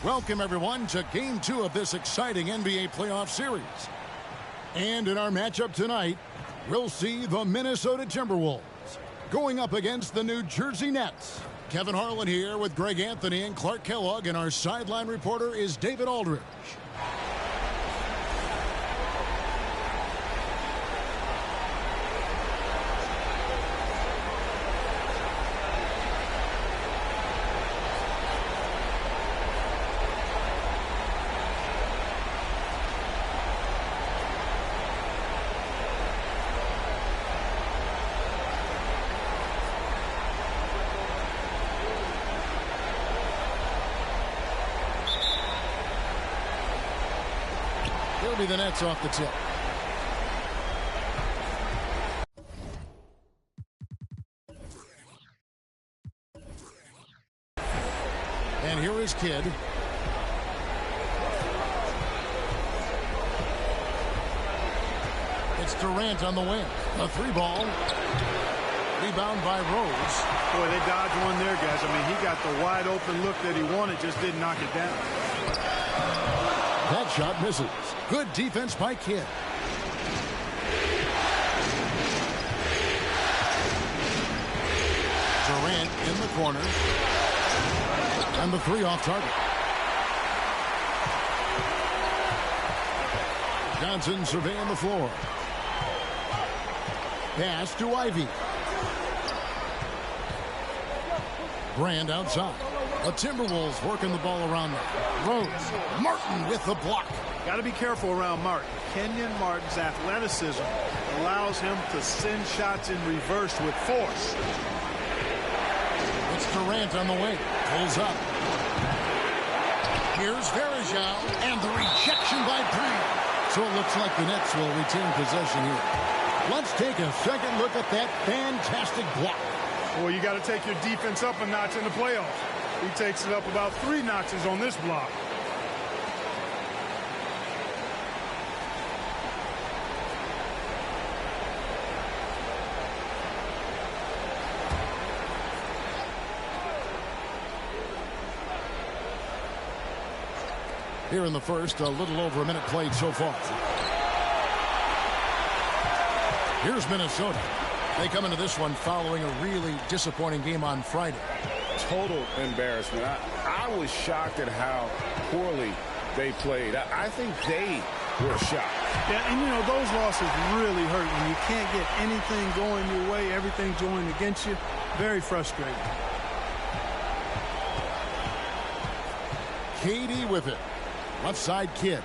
Welcome, everyone, to Game 2 of this exciting NBA playoff series. And in our matchup tonight, we'll see the Minnesota Timberwolves going up against the New Jersey Nets. Kevin Harlan here with Greg Anthony and Clark Kellogg, and our sideline reporter is David Aldridge. It'll be the Nets off the tip. And here is Kidd. It's Durant on the wing. A three ball. Rebound by Rose. Boy, they dodged one there, guys. I mean, he got the wide open look that he wanted, just didn't knock it down. That shot misses. Good defense by Kidd. Durant in the corner. And the three off target. Johnson surveying the floor. Pass to Ivy. Brand outside. The Timberwolves working the ball around them. Rose. Martin with the block. Got to be careful around Martin. Kenyon Martin's athleticism allows him to send shots in reverse with force. It's Durant on the wing. Pulls up. Here's Varejao. And the rejection by Breen. So it looks like the Nets will retain possession here. Let's take a second look at that fantastic block. Well, you got to take your defense up a notch in the playoffs. He takes it up about 3 notches on this block. Here in the first, a little over a minute played so far. Here's Minnesota. They come into this one following a really disappointing game on Friday. Total embarrassment. I was shocked at how poorly they played. I think they were shocked. Yeah, and you know, those losses really hurt when you can't get anything going your way, everything going against you. Very frustrating. KD with it. Left side Kidd.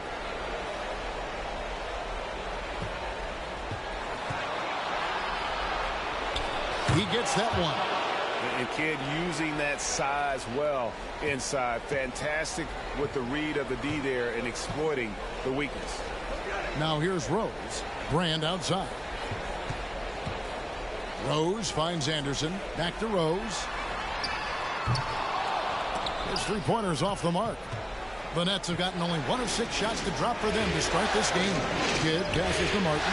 He gets that one. And Kidd using that size well inside. Fantastic with the read of the D there and exploiting the weakness. Now here's Rose. Brand outside. Rose finds Anderson. Back to Rose. His three-pointers off the mark. The Nets have gotten only 1 of 6 shots to drop for them to start this game. Kidd passes to Martin.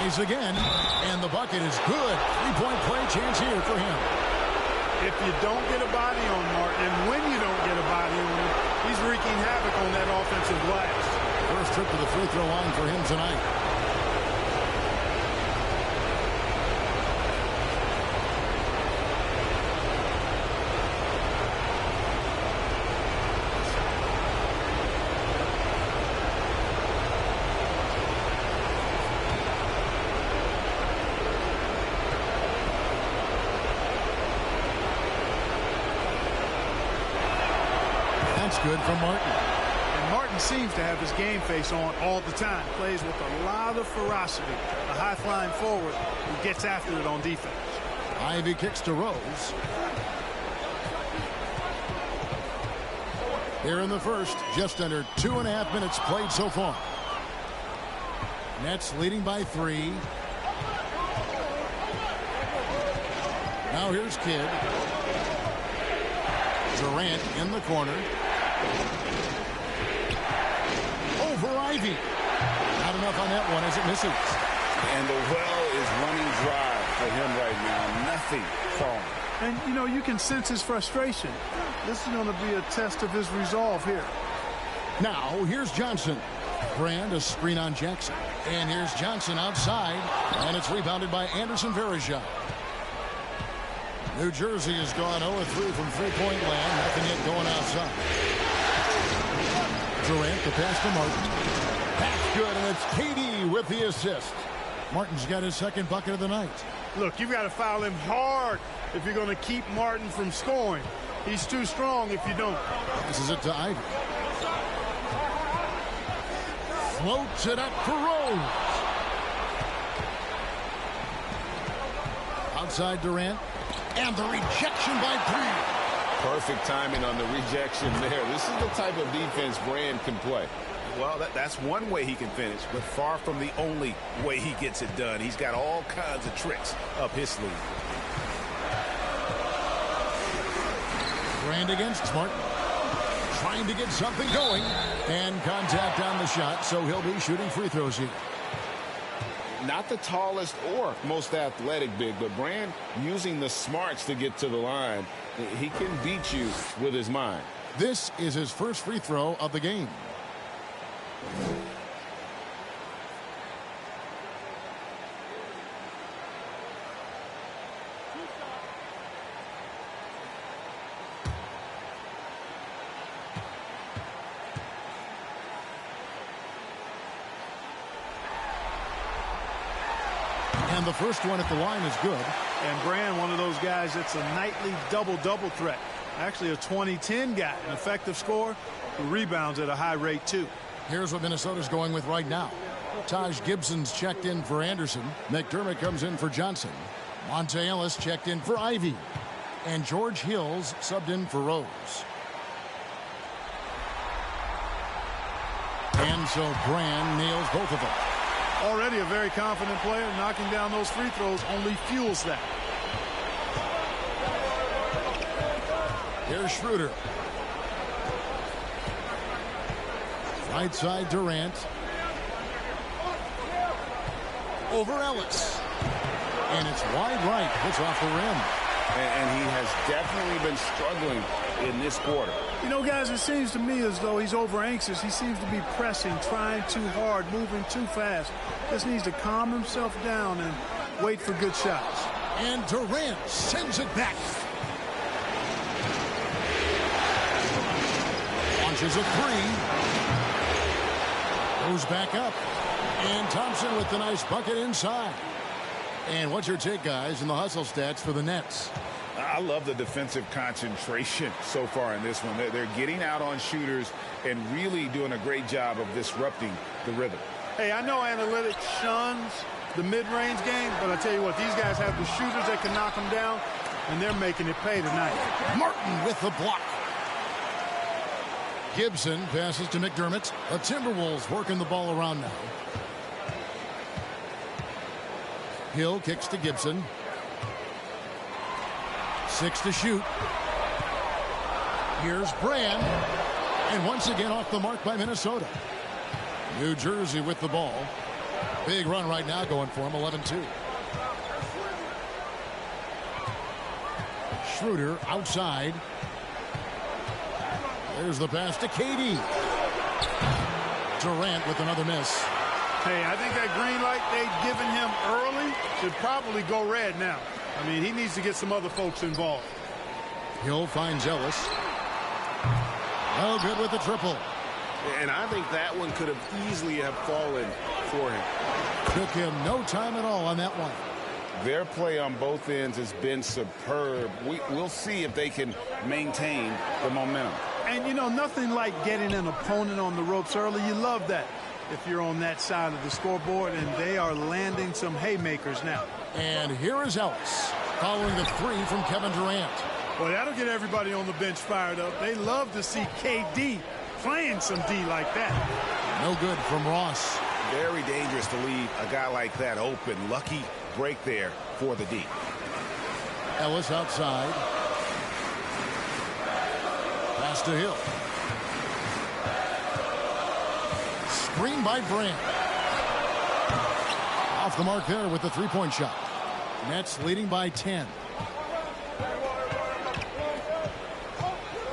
He's again, and the bucket is good. 3-point play chance here for him. If you don't get a body on Martin, and when you don't get a body on him, he's wreaking havoc on that offensive glass. First trip to the free throw line for him tonight. Good for Martin. And Martin seems to have his game face on all the time. Plays with a lot of ferocity. A high-flying forward who gets after it on defense. Ivy kicks to Rose. Here in the first, just under 2.5 minutes played so far. Nets leading by 3. Now here's Kidd. Durant in the corner. Over Ivy. Not enough on that one as it misses. And the well is running dry for him right now. Nothing falling. And, you know, you can sense his frustration. This is going to be a test of his resolve here. Now, here's Johnson. Brand a screen on Jackson. And here's Johnson outside. And it's rebounded by Anderson Varejao. New Jersey has gone 0-3 from three-point land. Nothing yet going outside. Durant, the pass to Martin. That's good, and it's KD with the assist. Martin's got his second bucket of the night. Look, you've got to foul him hard if you're going to keep Martin from scoring. He's too strong if you don't. This is it to Ivy. Floats it up for Rose. Outside Durant. And the rejection by Brand. Perfect timing on the rejection there. This is the type of defense Brand can play. Well, that's one way he can finish, but far from the only way he gets it done. He's got all kinds of tricks up his sleeve. Brand against Smart. Trying to get something going. And contact on the shot, so he'll be shooting free throws here. Not the tallest or most athletic big, but Brand using the smarts to get to the line. He can beat you with his mind. This is his first free throw of the game. And the first one at the line is good. And Brand, one of those guys that's a nightly double-double threat. Actually a 20-10 guy, an effective scorer who rebounds at a high rate too. Here's what Minnesota's going with right now. Taj Gibson's checked in for Anderson. McDermott comes in for Johnson. Monte Ellis checked in for Ivy. And George Hills subbed in for Rose. And so Brand nails both of them. Already a very confident player. Knocking down those free throws only fuels that. Here's Schroeder. Right side Durant. Over Ellis. And it's wide right. It's off the rim. And he has definitely been struggling in this quarter. You know, guys, it seems to me as though he's over anxious. He seems to be pressing, trying too hard, moving too fast. Just needs to calm himself down and wait for good shots. And Durant sends it back. Launches a three. Goes back up. And Thompson with the nice bucket inside. And what's your take, guys, in the hustle stats for the Nets? I love the defensive concentration so far in this one. They're getting out on shooters and really doing a great job of disrupting the rhythm. Hey, I know analytics shuns the mid-range game, but I tell you what, these guys have the shooters that can knock them down, and they're making it pay tonight. Martin with the block. Gibson passes to McDermott. The Timberwolves working the ball around now. Hill kicks to Gibson. 6 to shoot. Here's Brand. And once again off the mark by Minnesota. New Jersey with the ball. Big run right now going for him, 11-2. Schroeder outside. There's the pass to KD. Durant with another miss. Hey, I think that green light they've given him early should probably go red now. I mean, he needs to get some other folks involved. Hill finds Ellis. Oh, good with the triple. And I think that one could have easily have fallen for him. Took him no time at all on that one. Their play on both ends has been superb. We'll see if they can maintain the momentum. And, you know, nothing like getting an opponent on the ropes early. You love that if you're on that side of the scoreboard, and they are landing some haymakers now. And here is Ellis following the three from Kevin Durant. Well, that'll get everybody on the bench fired up. They love to see KD playing some D like that. No good from Ross. Very dangerous to leave a guy like that open. Lucky break there for the D. Ellis outside. Pass to Hill. Screen by Brand. Off the mark there with the three-point shot. Nets leading by 10.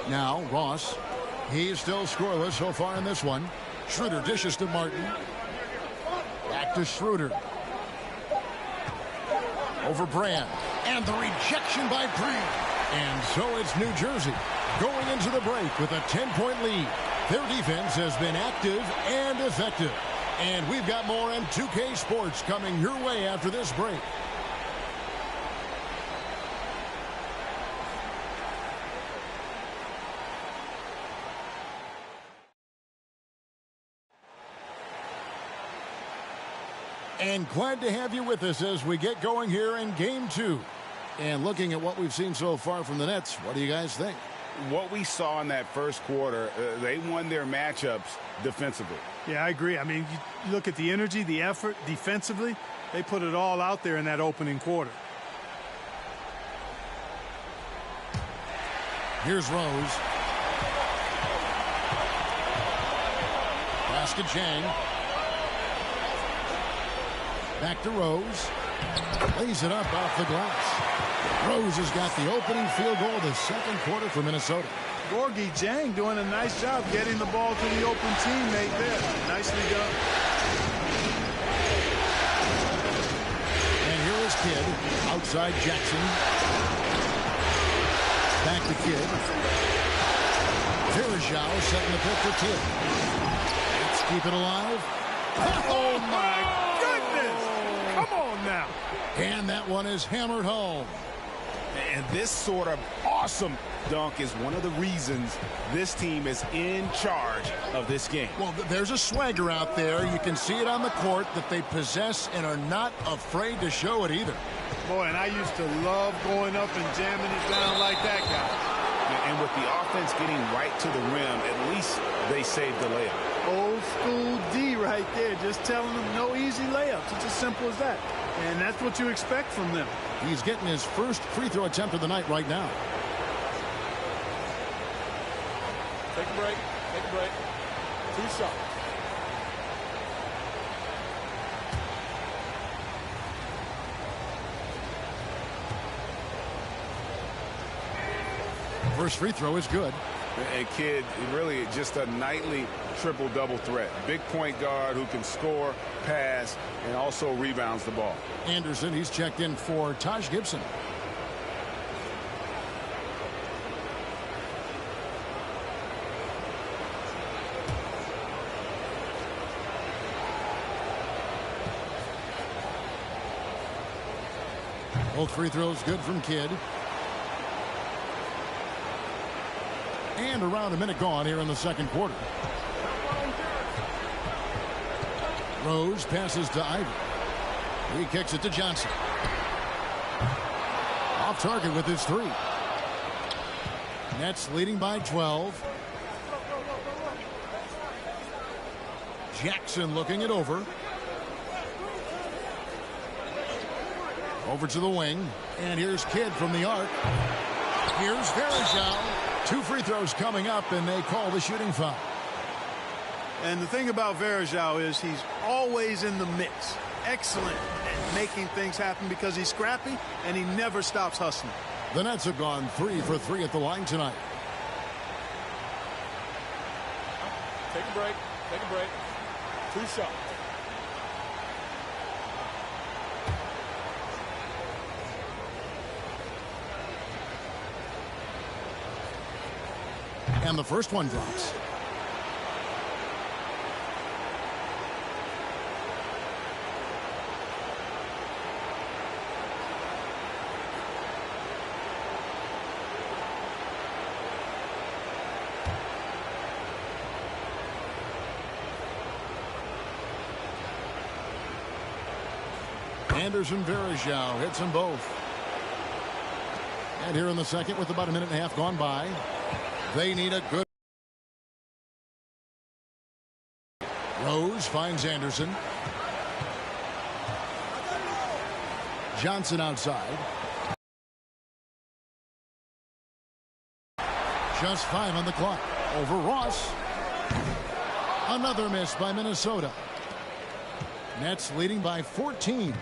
Now Ross. He's still scoreless so far in this one. Schroeder dishes to Martin. Back to Schroeder. Over Brand. And the rejection by Brand. And so it's New Jersey going into the break with a 10-point lead. Their defense has been active and effective. And we've got more on 2K Sports coming your way after this break. And glad to have you with us as we get going here in Game 2. And looking at what we've seen so far from the Nets, what do you guys think? What we saw in that first quarter, they won their matchups defensively. Yeah, I agree. I mean, you look at the energy, the effort defensively, they put it all out there in that opening quarter. Here's Rose. Pass to Chang. Back to Rose. Lays it up off the glass. Rose has got the opening field goal of the second quarter for Minnesota. Gorgie Jang doing a nice job getting the ball to the open teammate there. Nicely done. And here is Kidd. Outside Jackson. Back to Kidd. Verajao setting the pick for Kidd. Let's keep it alive. Oh, my goodness. Come on now. And that one is hammered home. And this sort of awesome dunk is one of the reasons this team is in charge of this game. Well, there's a swagger out there. You can see it on the court that they possess and are not afraid to show it either. Boy, and I used to love going up and jamming it down like that guy. And with the offense getting right to the rim, at least they saved the layup. Old school D right there, just telling them no easy layups. It's as simple as that. And that's what you expect from them. He's getting his first free throw attempt of the night right now. Take a break. Take a break. 2 shots. First free throw is good. And Kidd, really just a nightly triple-double threat. Big point guard who can score, pass, and also rebounds the ball. Anderson, he's checked in for Taj Gibson. Both free throws good from Kidd. And around a minute gone here in the second quarter. Rose passes to Ivy. He kicks it to Johnson. Off target with his 3. Nets leading by 12. Jackson looking it over. Over to the wing. And here's Kidd from the arc. Here's Verajao. 2 free throws coming up, and they call the shooting foul. And the thing about Verajao is he's always in the mix. Excellent at making things happen because he's scrappy, and he never stops hustling. The Nets have gone 3 for 3 at the line tonight. Take a break. Take a break. 2 shots. And the first one drops. Anderson, Verajao hits them both. And here in the second with about a minute and a half gone by. They need a good. Rose finds Anderson. Johnson outside. Just 5 on the clock. Over Ross. Another miss by Minnesota. Nets leading by 14.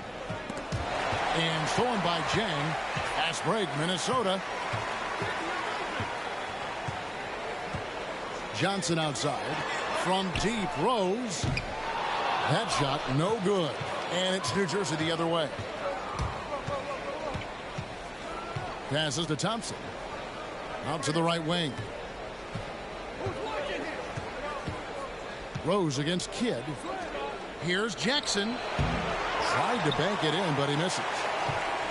And stolen by Jang. Fast break, Minnesota. Johnson outside. From deep, Rose. That shot, no good. And it's New Jersey the other way. Passes to Thompson. Out to the right wing. Rose against Kidd. Here's Jackson. Tried to bank it in, but he misses.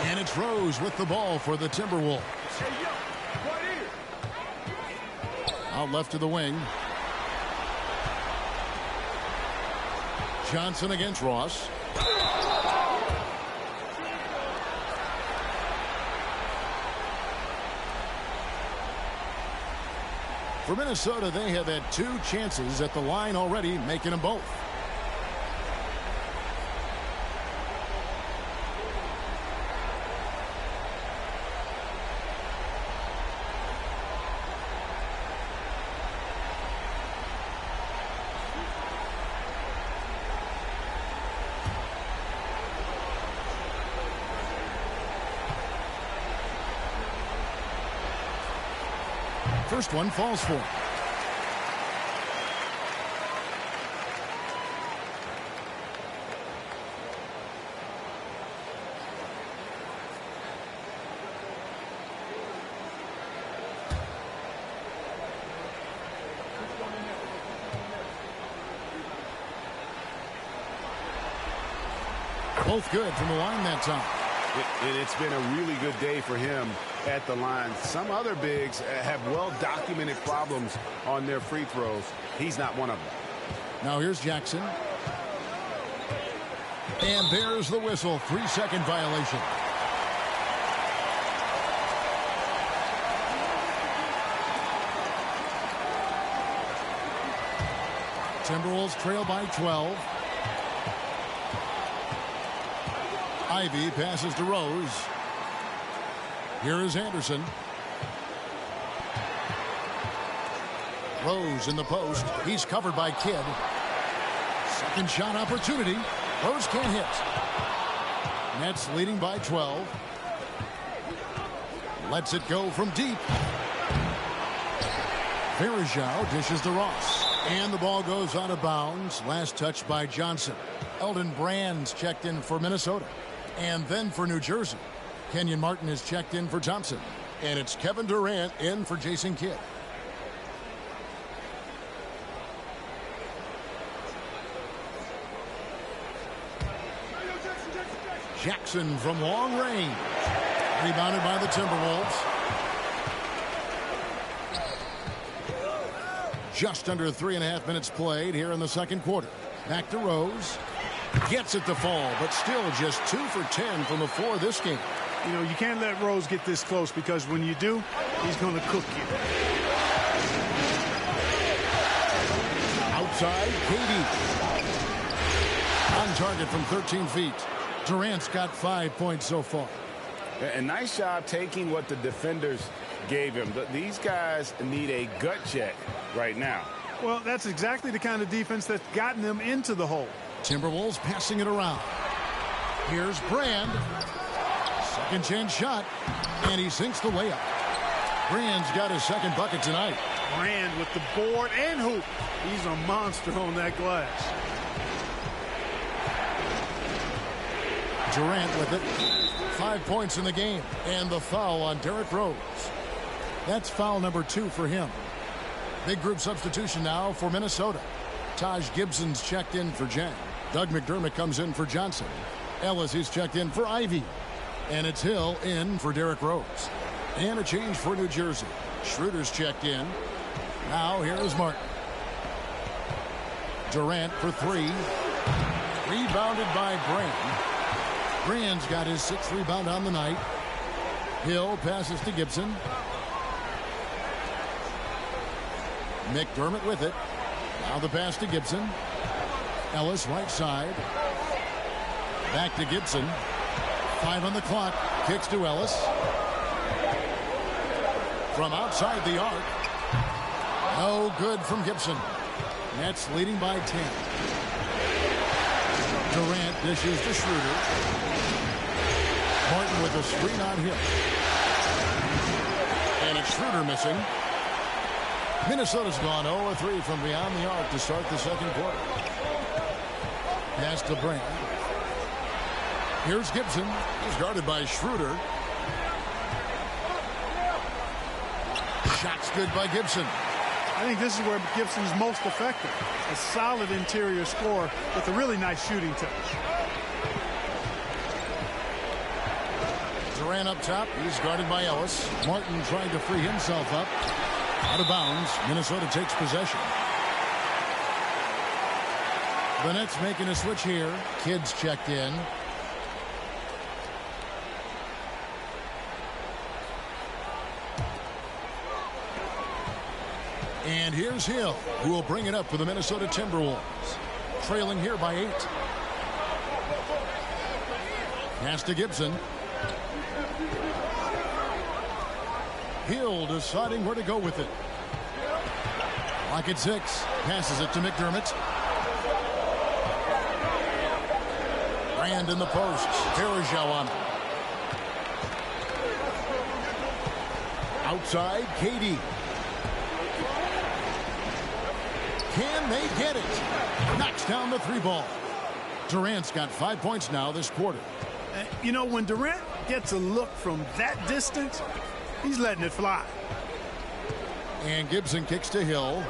And it's Rose with the ball for the Timberwolves. Out left to the wing. Johnson against Ross. For Minnesota, they have had 2 chances at the line already, making them both. First one falls for him. Both good from the line that time. It's been a really good day for him at the line. Some other bigs have well-documented problems on their free throws. He's not one of them. Now here's Jackson. And there's the whistle. 3-second violation. Timberwolves trail by 12. Ivy passes to Rose. Here is Anderson. Rose in the post. He's covered by Kidd. Second shot opportunity. Rose can't hit. Nets leading by 12. Lets it go from deep. Verajao dishes to Ross. And the ball goes out of bounds. Last touch by Johnson. Eldon Brand's checked in for Minnesota. And then for New Jersey, Kenyon Martin is checked in for Thompson. And it's Kevin Durant in for Jason Kidd. Jackson from long range. Rebounded by the Timberwolves. Just under 3.5 minutes played here in the second quarter. Back to Rose. Gets it to fall, but still just 2 for 10 from the floor this game. You know, you can't let Rose get this close because when you do, he's going to cook you. Outside, KD. On target from 13 feet. Durant's got 5 points so far. A nice job taking what the defenders gave him. These guys need a gut check right now. Well, that's exactly the kind of defense that's gotten them into the hole. Timberwolves passing it around. Here's Brand. Second chance shot. And he sinks the layup. Brand's got his second bucket tonight. Brand with the board and hoop. He's a monster on that glass. Durant with it. 5 points in the game. And the foul on Derrick Rose. That's foul number 2 for him. Big group substitution now for Minnesota. Taj Gibson's checked in for Jang. Doug McDermott comes in for Johnson. Ellis is checked in for Ivy. And it's Hill in for Derrick Rose. And a change for New Jersey. Schroeder's checked in. Now here is Martin. Durant for 3. Rebounded by Brand. Brand's got his 6th rebound on the night. Hill passes to Gibson. McDermott with it. Now the pass to Gibson. Ellis right side. Back to Gibson. 5 on the clock. Kicks to Ellis. From outside the arc. No good from Gibson. Nets leading by 10. Durant dishes to Schroeder. Martin with a screen on Hill. And it's Schroeder missing. Minnesota's gone 0-3 from beyond the arc to start the second quarter. Pass to Brand. Here's Gibson. He's guarded by Schroeder. Shot's good by Gibson. I think this is where Gibson's most effective. A solid interior score with a really nice shooting touch. Durant up top. He's guarded by Ellis. Martin trying to free himself up. Out of bounds. Minnesota takes possession. The Nets making a switch here. Kidd's checked in. And here's Hill, who will bring it up for the Minnesota Timberwolves. Trailing here by 8. Pass to Gibson. Hill deciding where to go with it. Lock at 6. Passes it to McDermott. Brand in the post. Varejao on it. Outside, KD. Can they get it? Knocks down the 3 ball. Durant's got 5 points now this quarter. You know, when Durant gets a look from that distance, he's letting it fly. And Gibson kicks to Hill.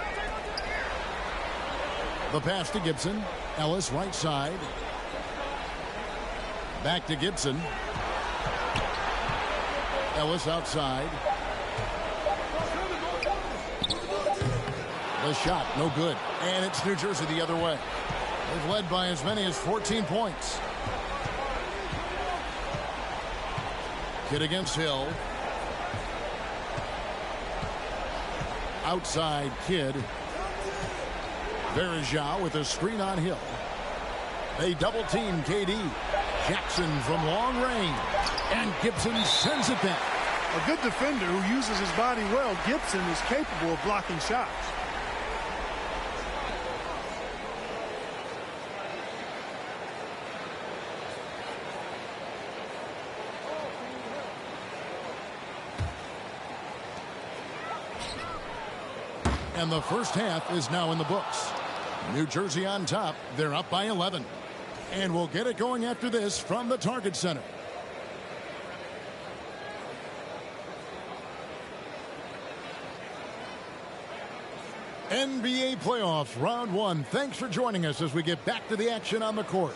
The pass to Gibson. Ellis right side. Back to Gibson. Ellis outside. The shot, no good. And it's New Jersey the other way. They've led by as many as 14 points. Kidd against Hill. Outside Kidd. Varejao with a screen on Hill. They double team KD. Jackson from long range. And Gibson sends it back. A good defender who uses his body well, Gibson is capable of blocking shots. And the first half is now in the books. New Jersey on top. They're up by 11. And we'll get it going after this from the Target Center. NBA playoffs, round 1. Thanks for joining us as we get back to the action on the court.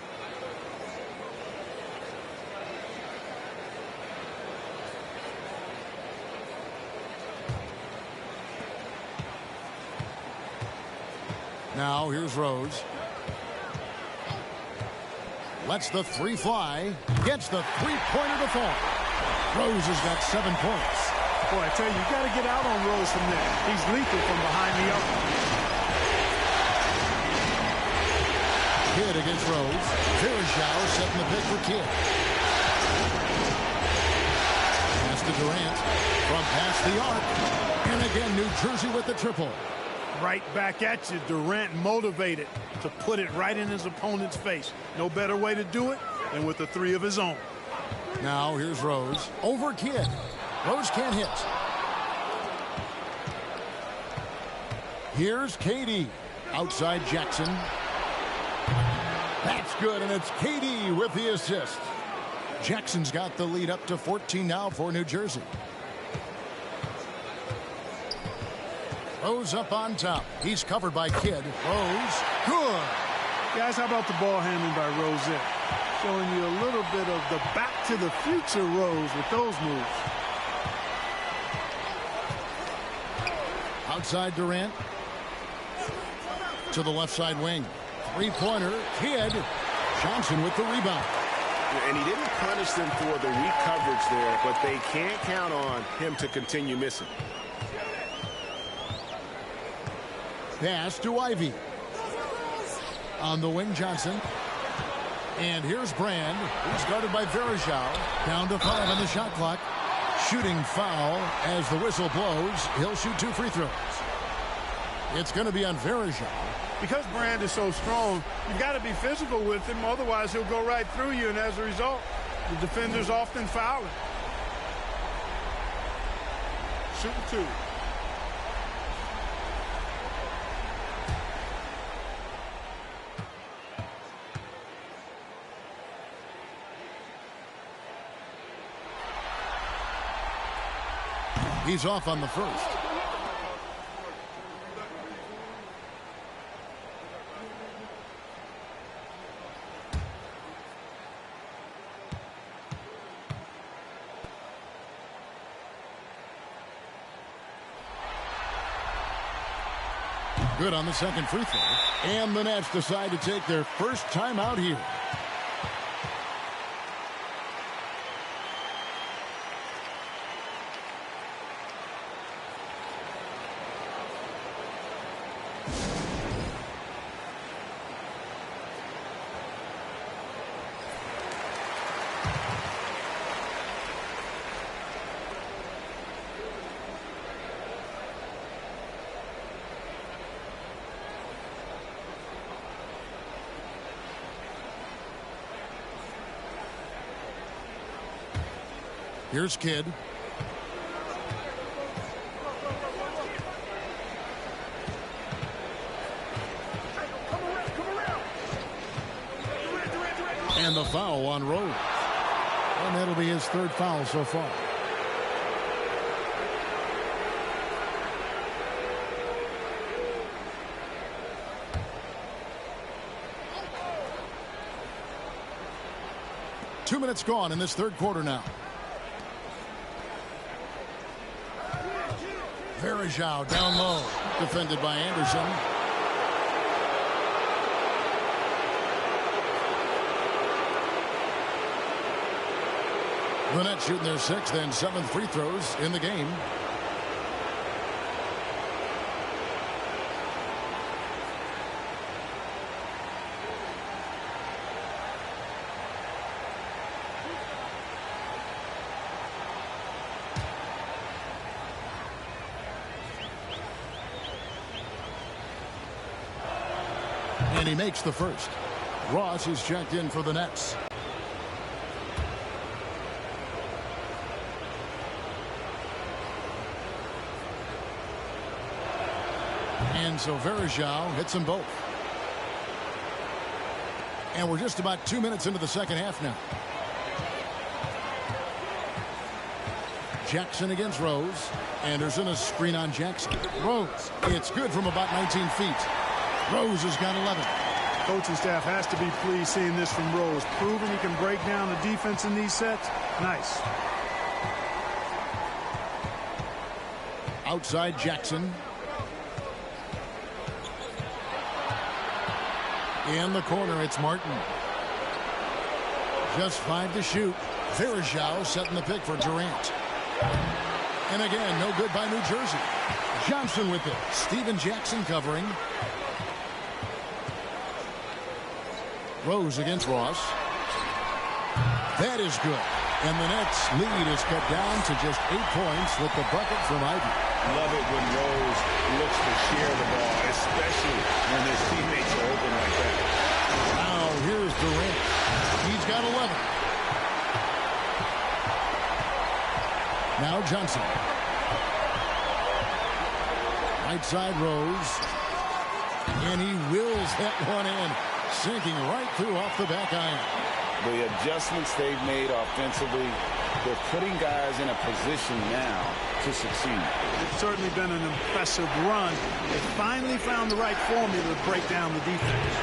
Now here's Rose. Lets the 3 fly. Gets the 3-pointer to fall. Rose has got 7 points. Boy, I tell you, you got to get out on Rose from there. He's lethal from behind the arc. Kidd against Rose. Varejao setting the pick for Kidd. Pass to Durant. From past the arc. And again, New Jersey with the triple. Right back at you. Durant motivated to put it right in his opponent's face. No better way to do it than with a 3 of his own. Now here's Rose. Over Kidd. Rose can't hit. Here's KD. Outside Jackson. That's good, and it's KD with the assist. Jackson's got the lead up to 14 now for New Jersey. Rose up on top. He's covered by Kidd. Rose, good. Guys, how about the ball handling by Rose there? Showing you a little bit of the back to the future Rose with those moves. Outside Durant. To the left side wing. 3-pointer. Kidd. Johnson with the rebound. And he didn't punish them for the weak coverage there, but they can't count on him to continue missing. Pass to Ivy. On the wing, Johnson. And here's Brand. He's guarded by Varejao. Down to 5 on the shot clock. Shooting foul as the whistle blows. He'll shoot 2 free throws. It's going to be on Varejao. Because Brand is so strong, you've got to be physical with him. Otherwise, he'll go right through you. And as a result, the defenders often foul him. Shooting 2. He's off on the first. Good on the second free throw. And the Nets decide to take their first time out here. Here's Kidd. And the foul on Rose. And that'll be his third foul so far. Two minutes gone in this third quarter now. Verajao down low, defended by Anderson. The Nets shooting their sixth and seventh free throws in the game. And he makes the first. Ross is checked in for the Nets. And so Verajao hits them both. And we're just about 2 minutes into the second half now. Jackson against Rose. Anderson a screen on Jackson. Rose. It's good from about 19 feet. Rose has got 11. Coaching staff has to be pleased seeing this from Rose. Proving he can break down the defense in these sets. Nice. Outside Jackson. In the corner, it's Martin. Just 5 to shoot. Verajao setting the pick for Durant. And again, no good by New Jersey. Johnson with it. Steven Jackson covering. Rose against Ross. That is good. And the Nets lead is cut down to just 8 points with the bucket from Ivy. Love it when Rose looks to share the ball, especially when his teammates are open like that. Now here's Durant. He's got 11. Now Johnson. Right side Rose. And he wills that one in. Sinking right through off the back iron. The adjustments they've made offensively, they're putting guys in a position now to succeed. It's certainly been an impressive run. They finally found the right formula to break down the defense.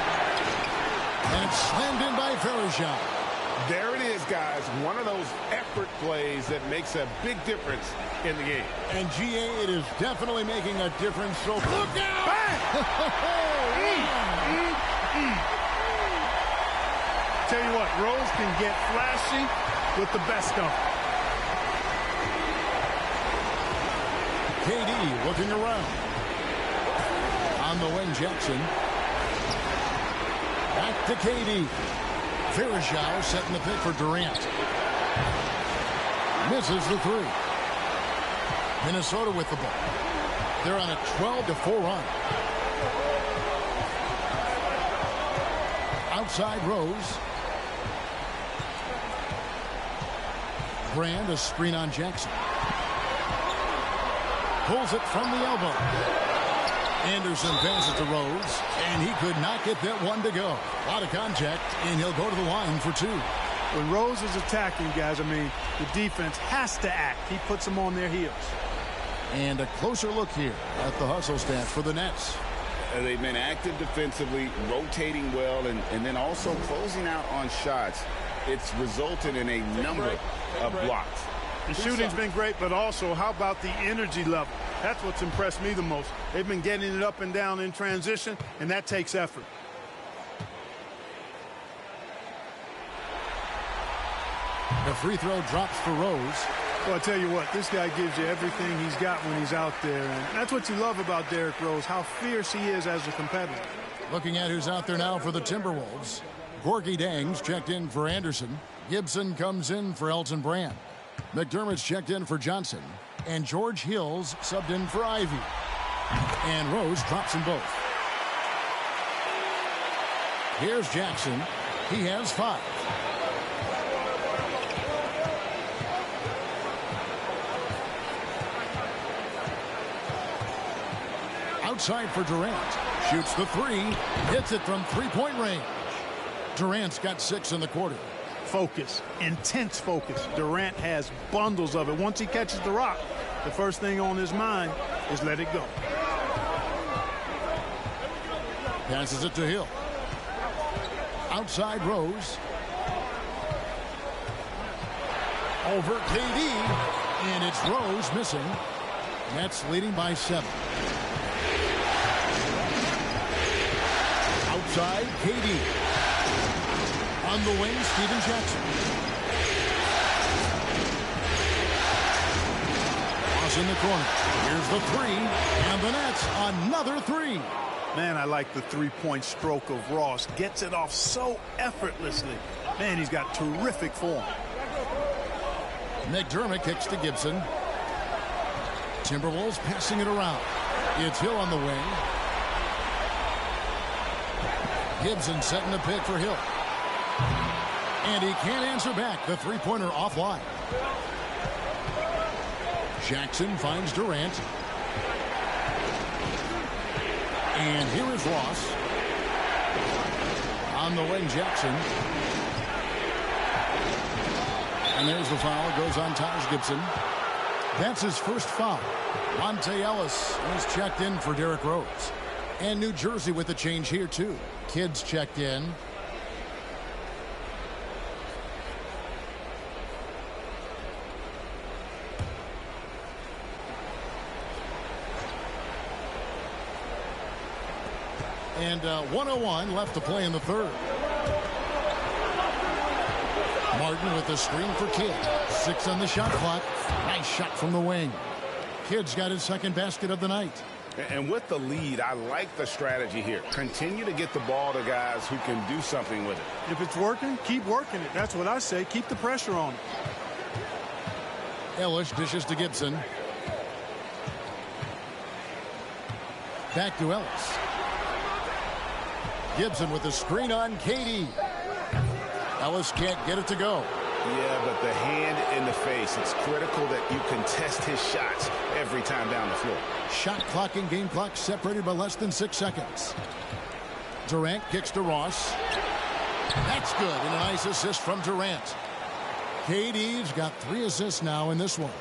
And it's slammed in by Verajao. There it is, guys. One of those effort plays that makes a big difference in the game. And GA, it is definitely making a difference. So look out! Tell you what, Rose can get flashy with the best of them. KD looking around. On the wing, Jackson. Back to KD. Verajao setting the pick for Durant. Misses the three. Minnesota with the ball. They're on a 12-4 run. Outside Rose. Brand a screen on Jackson. Pulls it from the elbow. Anderson passes to Rose, and he could not get that one to go. A lot of contact, and he'll go to the line for two. When Rose is attacking, guys, the defense has to act. He puts them on their heels. And a closer look here at the hustle stats for the Nets. They've been active defensively, rotating well, and then also closing out on shots. It's resulted in a number of blocks. The shooting's been great, but also how about the energy level? That's what's impressed me the most. They've been getting it up and down in transition, and that takes effort. The free throw drops for Rose. Well, I tell you what, this guy gives you everything he's got when he's out there. And that's what you love about Derrick Rose, how fierce he is as a competitor. Looking at who's out there now for the Timberwolves. Gorgie Dangs checked in for Anderson. Gibson comes in for Elton Brand. McDermott's checked in for Johnson. And George Hill's subbed in for Ivy. And Rose drops them both. Here's Jackson. He has 5. Outside for Durant. Shoots the 3. Hits it from three-point range. Durant's got 6 in the quarter. Focus. Intense focus. Durant has bundles of it. Once he catches the rock, the first thing on his mind is let it go. Passes it to Hill. Outside Rose. Over KD. And it's Rose missing. Nets leading by 7. Outside, KD. On the wing, Steven Jackson. Cross in the corner. Here's the 3. And the Nets, another 3. Man, I like the three-point stroke of Ross. Gets it off so effortlessly. Man, he's got terrific form. McDermott kicks to Gibson. Timberwolves passing it around. It's Hill on the wing. Gibson setting the pick for Hill. And he can't answer back. The three-pointer offline. Jackson finds Durant. And here is Ross. On the wing, Jackson. And there's the foul. It goes on Taj Gibson. That's his first foul. Monte Ellis is checked in for Derrick Rose. And New Jersey with a change here, too. Kids checked in. And 1:01 left to play in the third. Martin with the screen for Kidd. 6 on the shot clock. Nice shot from the wing. Kidd's got his second basket of the night. And with the lead, I like the strategy here. Continue to get the ball to guys who can do something with it. If it's working, keep working it. That's what I say. Keep the pressure on it. Ellis dishes to Gibson. Back to Ellis. Gibson with the screen on KD. Ellis can't get it to go. Yeah, but the hand in the face, it's critical that you contest his shots every time down the floor. Shot clock and game clock separated by less than 6 seconds. Durant kicks to Ross. That's good, and a nice assist from Durant. KD's got 3 assists now in this one.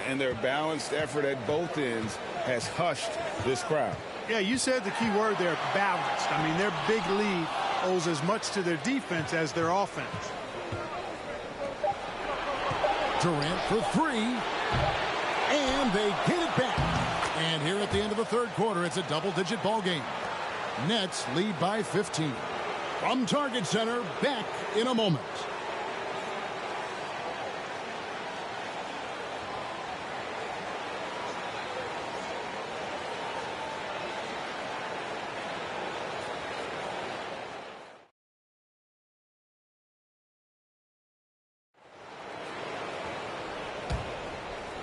And their balanced effort at both ends has hushed this crowd. Yeah, you said the key word there, balanced. I mean, their big lead owes as much to their defense as their offense. Durant for 3. And they get it back. And here at the end of the third quarter, it's a double-digit ball game. Nets lead by 15. From Target Center, back in a moment.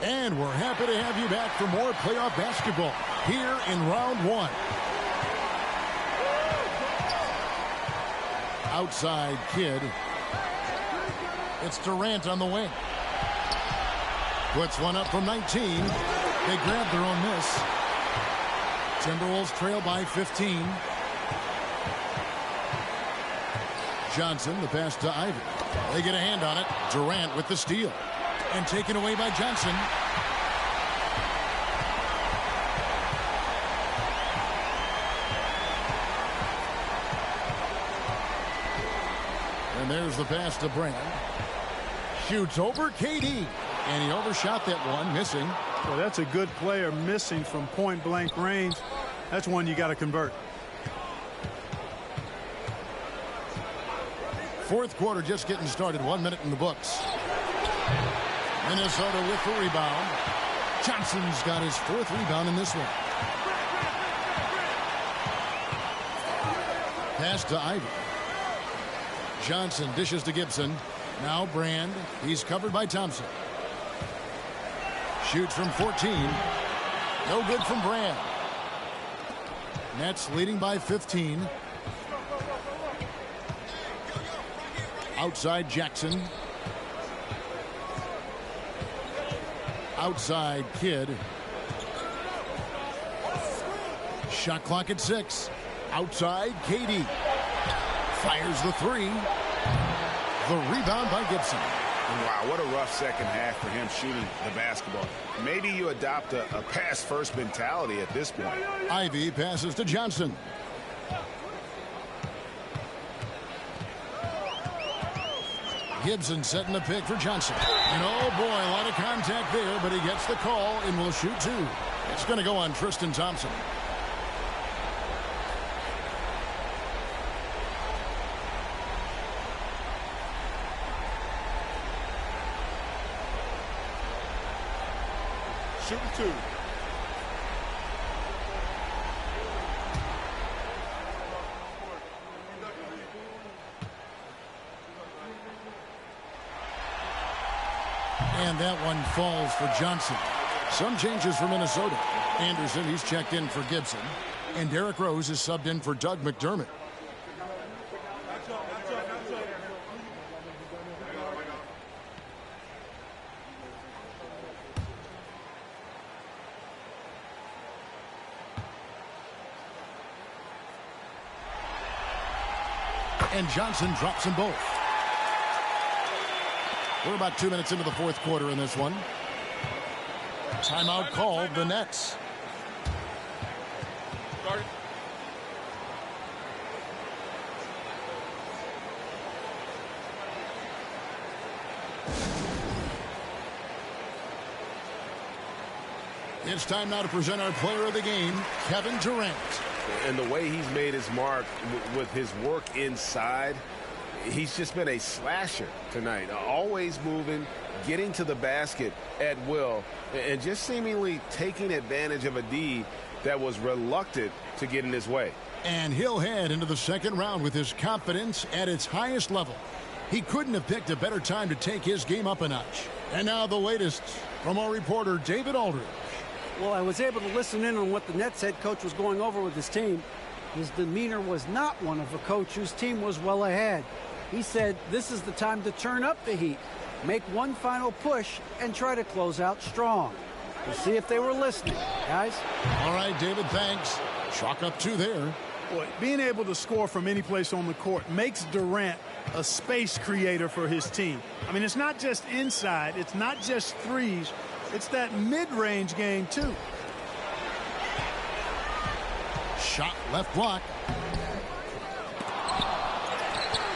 And we're happy to have you back for more playoff basketball here in round 1. Outside Kidd. It's Durant on the wing. Puts one up from 19. They grab their own miss. Timberwolves trail by 15. Johnson, the pass to Ivy. They get a hand on it. Durant with the steal. And taken away by Johnson. And there's the pass to Brand. Shoots over KD. And he overshot that one, missing. Well, that's a good player missing from point-blank range. That's one you got to convert. Fourth quarter just getting started. 1 minute in the books. Minnesota with the rebound. Johnson's got his fourth rebound in this one. Pass to Ivy. Johnson dishes to Gibson. Now Brand. He's covered by Thompson. Shoots from 14. No good from Brand. Nets leading by 15. Outside Jackson. Outside Kidd. Shot clock at 6. Outside KD. Fires the three. The rebound by Gibson. Wow, what a rough second half for him shooting the basketball. Maybe you adopt a pass-first mentality at this point. Ivy passes to Johnson. Gibson setting the pick for Johnson. And oh boy, a lot of contact there, but he gets the call and will shoot two. It's going to go on Tristan Thompson. Shooting two. And that one falls for Johnson. Some changes for Minnesota. Anderson, he's checked in for Gibson. And Derrick Rose is subbed in for Doug McDermott. And Johnson drops them both. We're about 2 minutes into the fourth quarter in this one. Timeout called the Nets. Start. It's time now to present our player of the game, Kevin Durant. And the way he's made his mark with his work inside, he's just been a slasher tonight. Always moving, getting to the basket at will, and just seemingly taking advantage of a D that was reluctant to get in his way. And he'll head into the second round with his confidence at its highest level. He couldn't have picked a better time to take his game up a notch. And now the latest from our reporter, David Aldridge. Well, I was able to listen in on what the Nets head coach was going over with his team. His demeanor was not one of a coach whose team was well ahead. He said this is the time to turn up the heat, make one final push, and try to close out strong. We'll see if they were listening, guys. All right, David, thanks. Chalk up two there. Boy, being able to score from any place on the court makes Durant a space creator for his team. I mean, it's not just inside. It's not just threes. It's that mid-range game, too. Shot left block.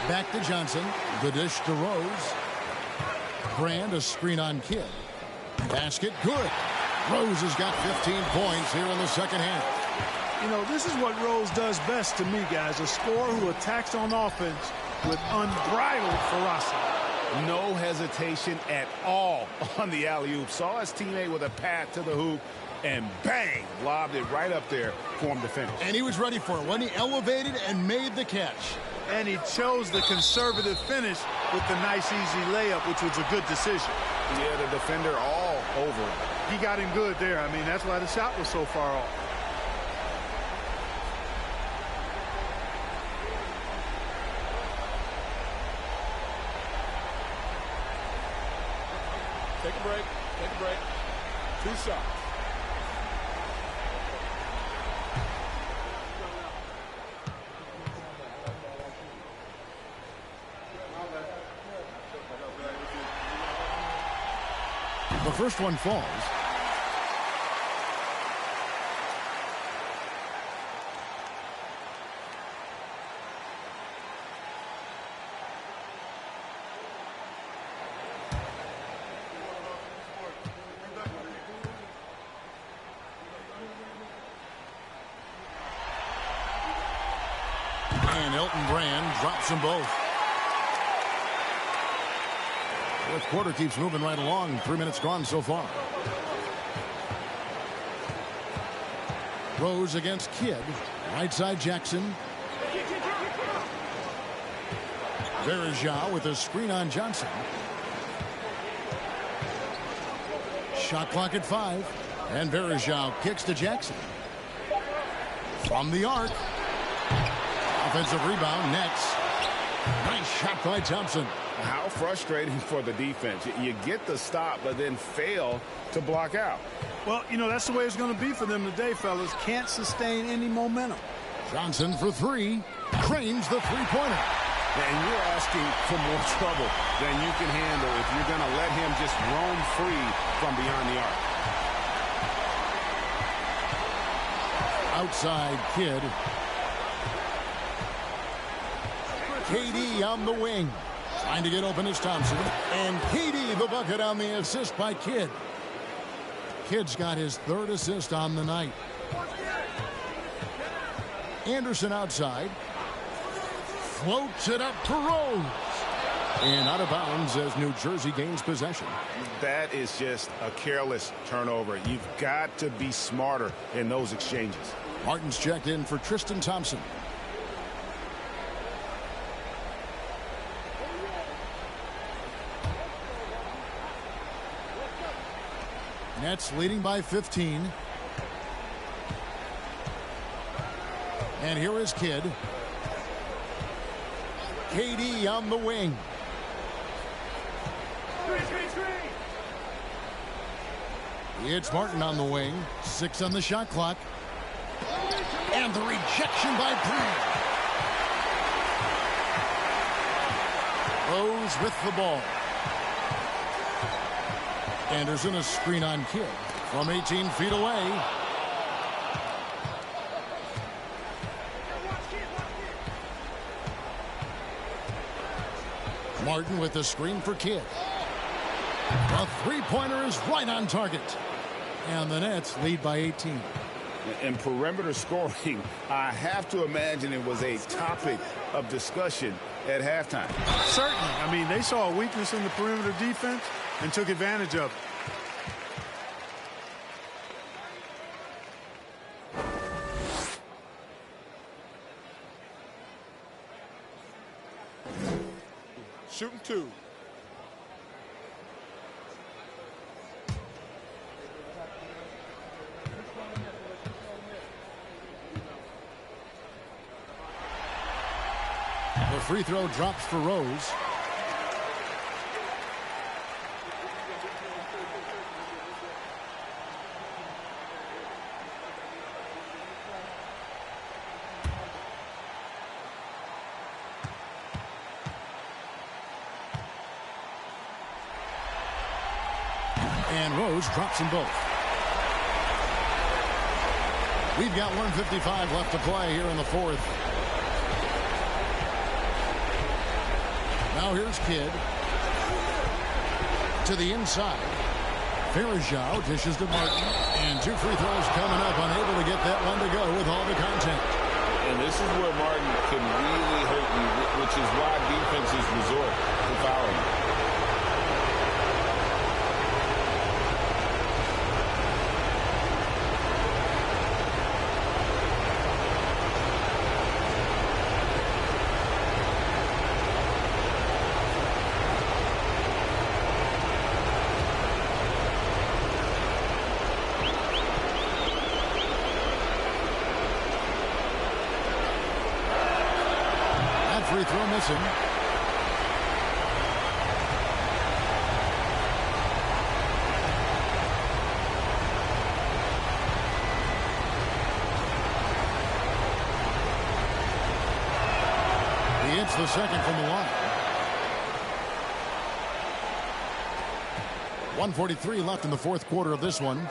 Back to Johnson. The dish to Rose. Brand, a screen on Kidd. Basket, good. Rose has got 15 points here in the second half. You know, this is what Rose does best to me, guys. A scorer who attacks on offense with unbridled ferocity. No hesitation at all on the alley-oop. Saw his teammate with a path to the hoop, and bang, lobbed it right up there for him to finish. And he was ready for it when he elevated and made the catch. And he chose the conservative finish with the nice, easy layup, which was a good decision. Yeah, the defender all over him. He got him good there. I mean, that's why the shot was so far off. Take a break. Take a break. Two shots. The first one falls. And Elton Brand drops them both. Fourth quarter keeps moving right along. 3 minutes gone so far. Rose against Kidd. Right side Jackson. Verajao with a screen on Johnson. Shot clock at 5. And Verajao kicks to Jackson. From the arc. Offensive rebound next. Nice shot by Thompson. How frustrating for the defense. You get the stop, but then fail to block out. Well, you know, that's the way it's going to be for them today, fellas. Can't sustain any momentum. Johnson for 3. Cranes the three-pointer. And you're asking for more trouble than you can handle if you're going to let him just roam free from behind the arc. Outside Kidd. KD on the wing. Trying to get open is Thompson. And KD the bucket on the assist by Kidd. Kidd's got his 3rd assist on the night. Anderson outside. Floats it up to Rose. And out of bounds as New Jersey gains possession. That is just a careless turnover. You've got to be smarter in those exchanges. Martin's checked in for Tristan Thompson. Nets leading by 15. And here is Kidd. KD on the wing. It's Martin on the wing. 6 on the shot clock. And the rejection by Brand. Rose with the ball. Anderson a screen on Kidd from 18 feet away. Martin with the screen for Kidd. The three-pointer is right on target. And the Nets lead by 18. In perimeter scoring, I have to imagine it was a topic of discussion at halftime. Certainly. I mean, they saw a weakness in the perimeter defense and took advantage of it. Shooting 2. The free throw drops for Rose. And Rose drops them both. We've got 1:55 left to play here in the 4th. Now here's Kidd. To the inside. Verajao dishes to Martin. And 2 free throws coming up. Unable to get that one to go with all the contact. And this is where Martin can really hurt you, which is why defenses resort to fouling. Free throw missing. He hits the second from the line. 1:43 left in the 4th quarter of this one.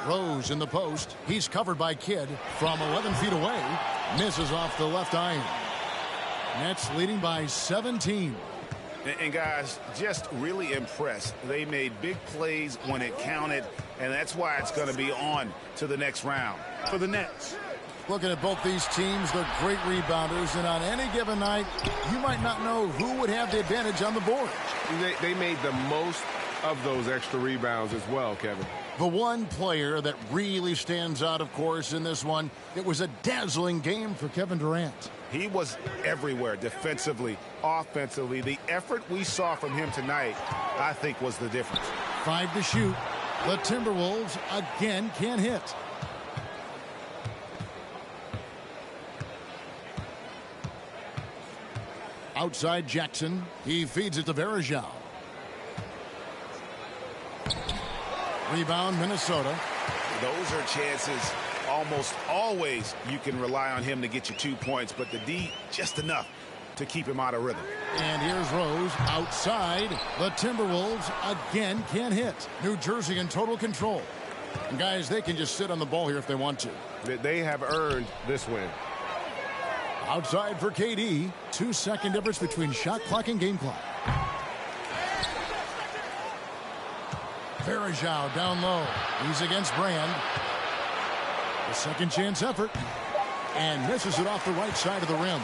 Rose in the post. He's covered by Kidd from 11 feet away. Misses off the left iron. Nets leading by 17. And guys, just really impressed. They made big plays when it counted, and that's why it's going to be on to the next round. For the Nets, Looking at both these teams, they're great rebounders, and on any given night, you might not know who would have the advantage on the board. They made the most of those extra rebounds as well, Kevin. The one player that really stands out, of course, in this one, it was a dazzling game for Kevin Durant. He was everywhere, defensively, offensively. The effort we saw from him tonight, I think, was the difference. 5 to shoot. The Timberwolves again can't hit. Outside Jackson. He feeds it to Varejao. Rebound, Minnesota. Those are chances almost always you can rely on him to get you 2 points, but the D just enough to keep him out of rhythm. And here's Rose outside. The Timberwolves again can't hit. New Jersey in total control. And guys, they can just sit on the ball here if they want to. They have earned this win. Outside for KD. 2-second difference between shot clock and game clock. Varejao down low. He's against Brand. A second chance effort. And misses it off the right side of the rim.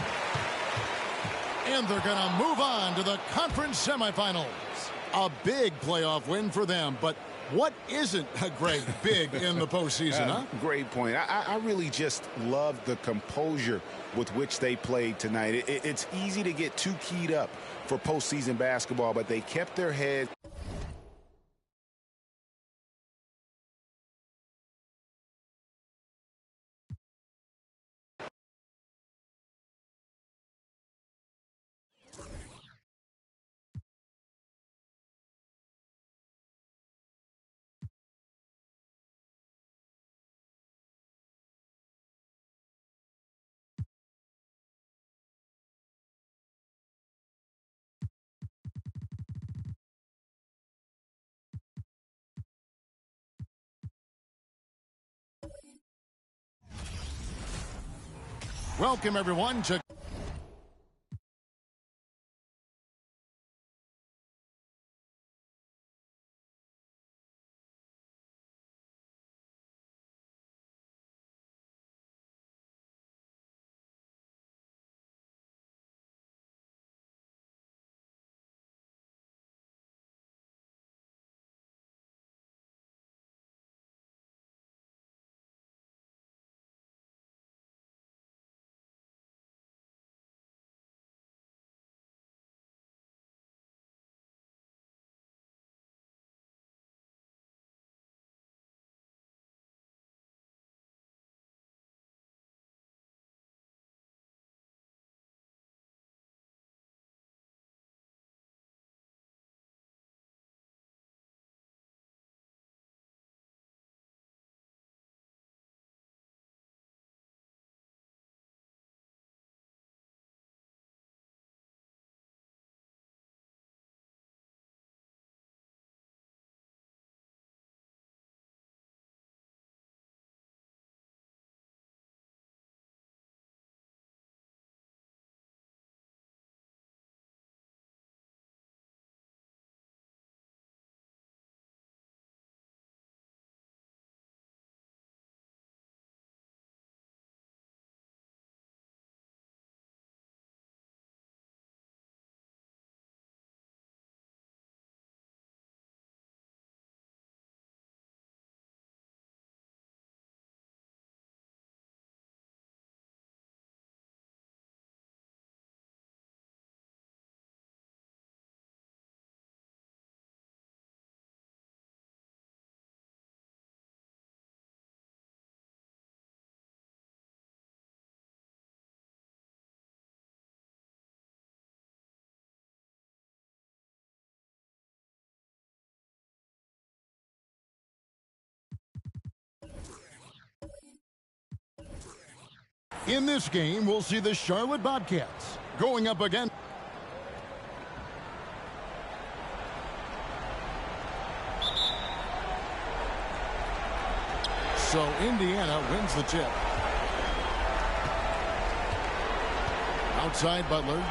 And they're going to move on to the conference semifinals. A big playoff win for them. But what isn't, Greg, big in the postseason, huh? Great point. I really just love the composure with which they played tonight. It's easy to get too keyed up for postseason basketball, but they kept their head. Welcome, everyone, to in this game, we'll see the Charlotte Bobcats going up against. So Indiana wins the tip. Outside Butler.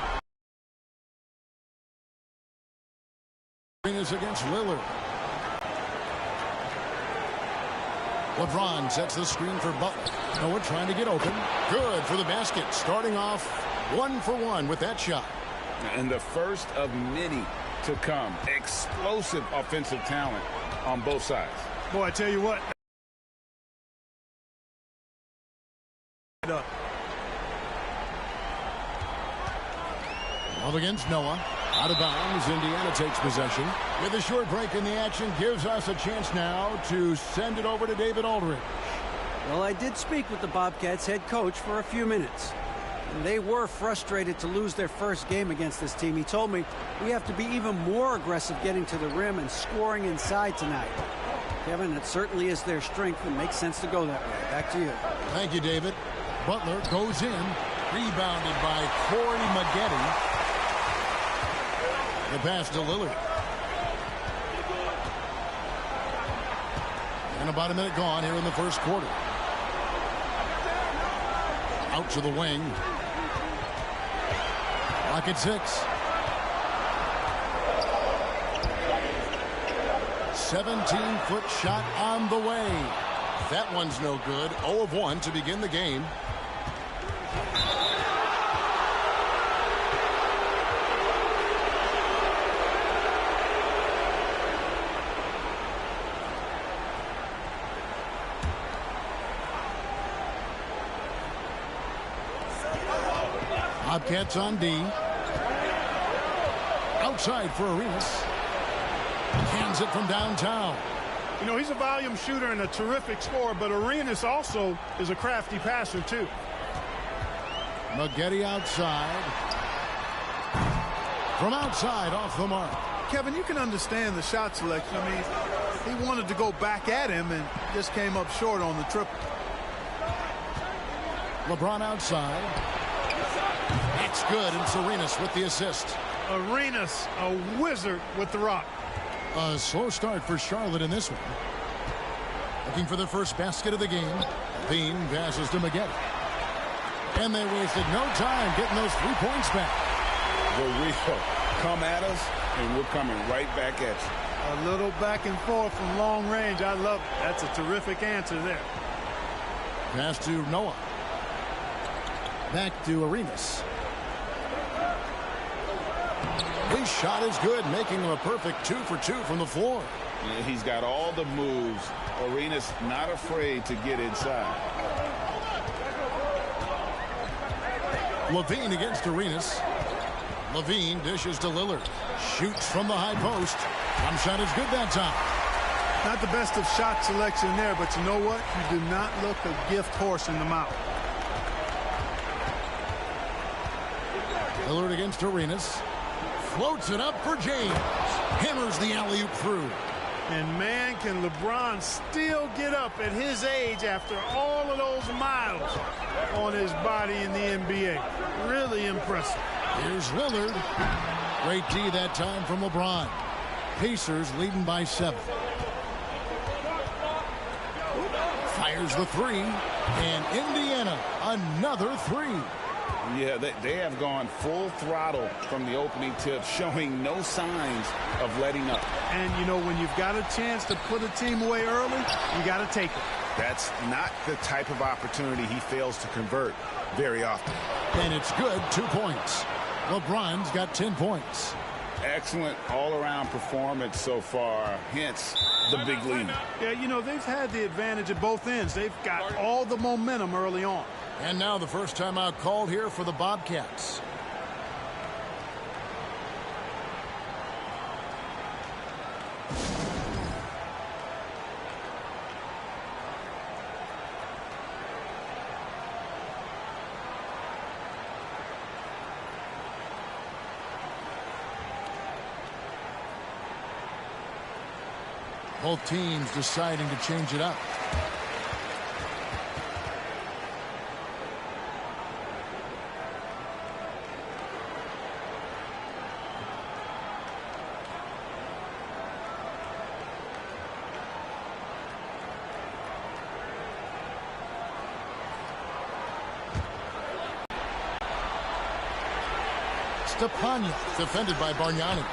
Is against Lillard. LeBron sets the screen for Butler. Noah trying to get open. Good for the basket. Starting off 1 for 1 with that shot. And the first of many to come. Explosive offensive talent on both sides. Boy, I tell you what. Up against Noah. Out of bounds. Indiana takes possession. With a short break in the action, gives us a chance now to send it over to David Aldridge. Well, I did speak with the Bobcats head coach for a few minutes. And they were frustrated to lose their first game against this team. He told me we have to be even more aggressive getting to the rim and scoring inside tonight. Kevin, it certainly is their strength. It makes sense to go that way. Back to you. Thank you, David. Butler goes in. Rebounded by Corey Maggette. The pass to Lillard. And about a minute gone here in the first quarter. Out to the wing. Clock at 6. 17-foot shot on the way. That one's no good. 0 of 1 to begin the game. Bobcats on D. Outside for Arenas. Hands it from downtown. You know, he's a volume shooter and a terrific scorer, but Arenas also is a crafty passer, too. Maggette outside. From outside, off the mark. Kevin, you can understand the shot selection. I mean, he wanted to go back at him and just came up short on the triple. LeBron outside. That's good, and it's Arenas with the assist. Arenas, a wizard with the rock. A slow start for Charlotte in this one. Looking for their first basket of the game. Bean passes to Maggette. And they wasted no time getting those 3 points back. The real come at us, and we're coming right back at you. A little back and forth from long range. I love it. That's a terrific answer there. Pass to Noah. Back to Arenas. His shot is good, making him a perfect 2 for 2 from the floor. Yeah, he's got all the moves. Arenas not afraid to get inside. Levine against Arenas. Levine dishes to Lillard. Shoots from the high post. Jump shot is good that time. Not the best of shot selection there, but you know what? You do not look a gift horse in the mouth. Lillard against Arenas. Floats it up for James. Hammers the alley-oop through. And man, can LeBron still get up at his age after all of those miles on his body in the NBA. Really impressive. Here's Lillard. Great D that time from LeBron. Pacers leading by 7. Fires the 3. And Indiana another 3. Yeah, they have gone full throttle from the opening tip, showing no signs of letting up. And, you know, when you've got a chance to put a team away early, you got to take it. That's not the type of opportunity he fails to convert very often. And it's good, 2 points. LeBron's got 10 points. Excellent all-around performance so far, hence the big lead. Yeah, you know, they've had the advantage at both ends. They've got all the momentum early on. And now the first timeout called here for the Bobcats. Both teams deciding to change it up. Stepanya defended by Bargnani.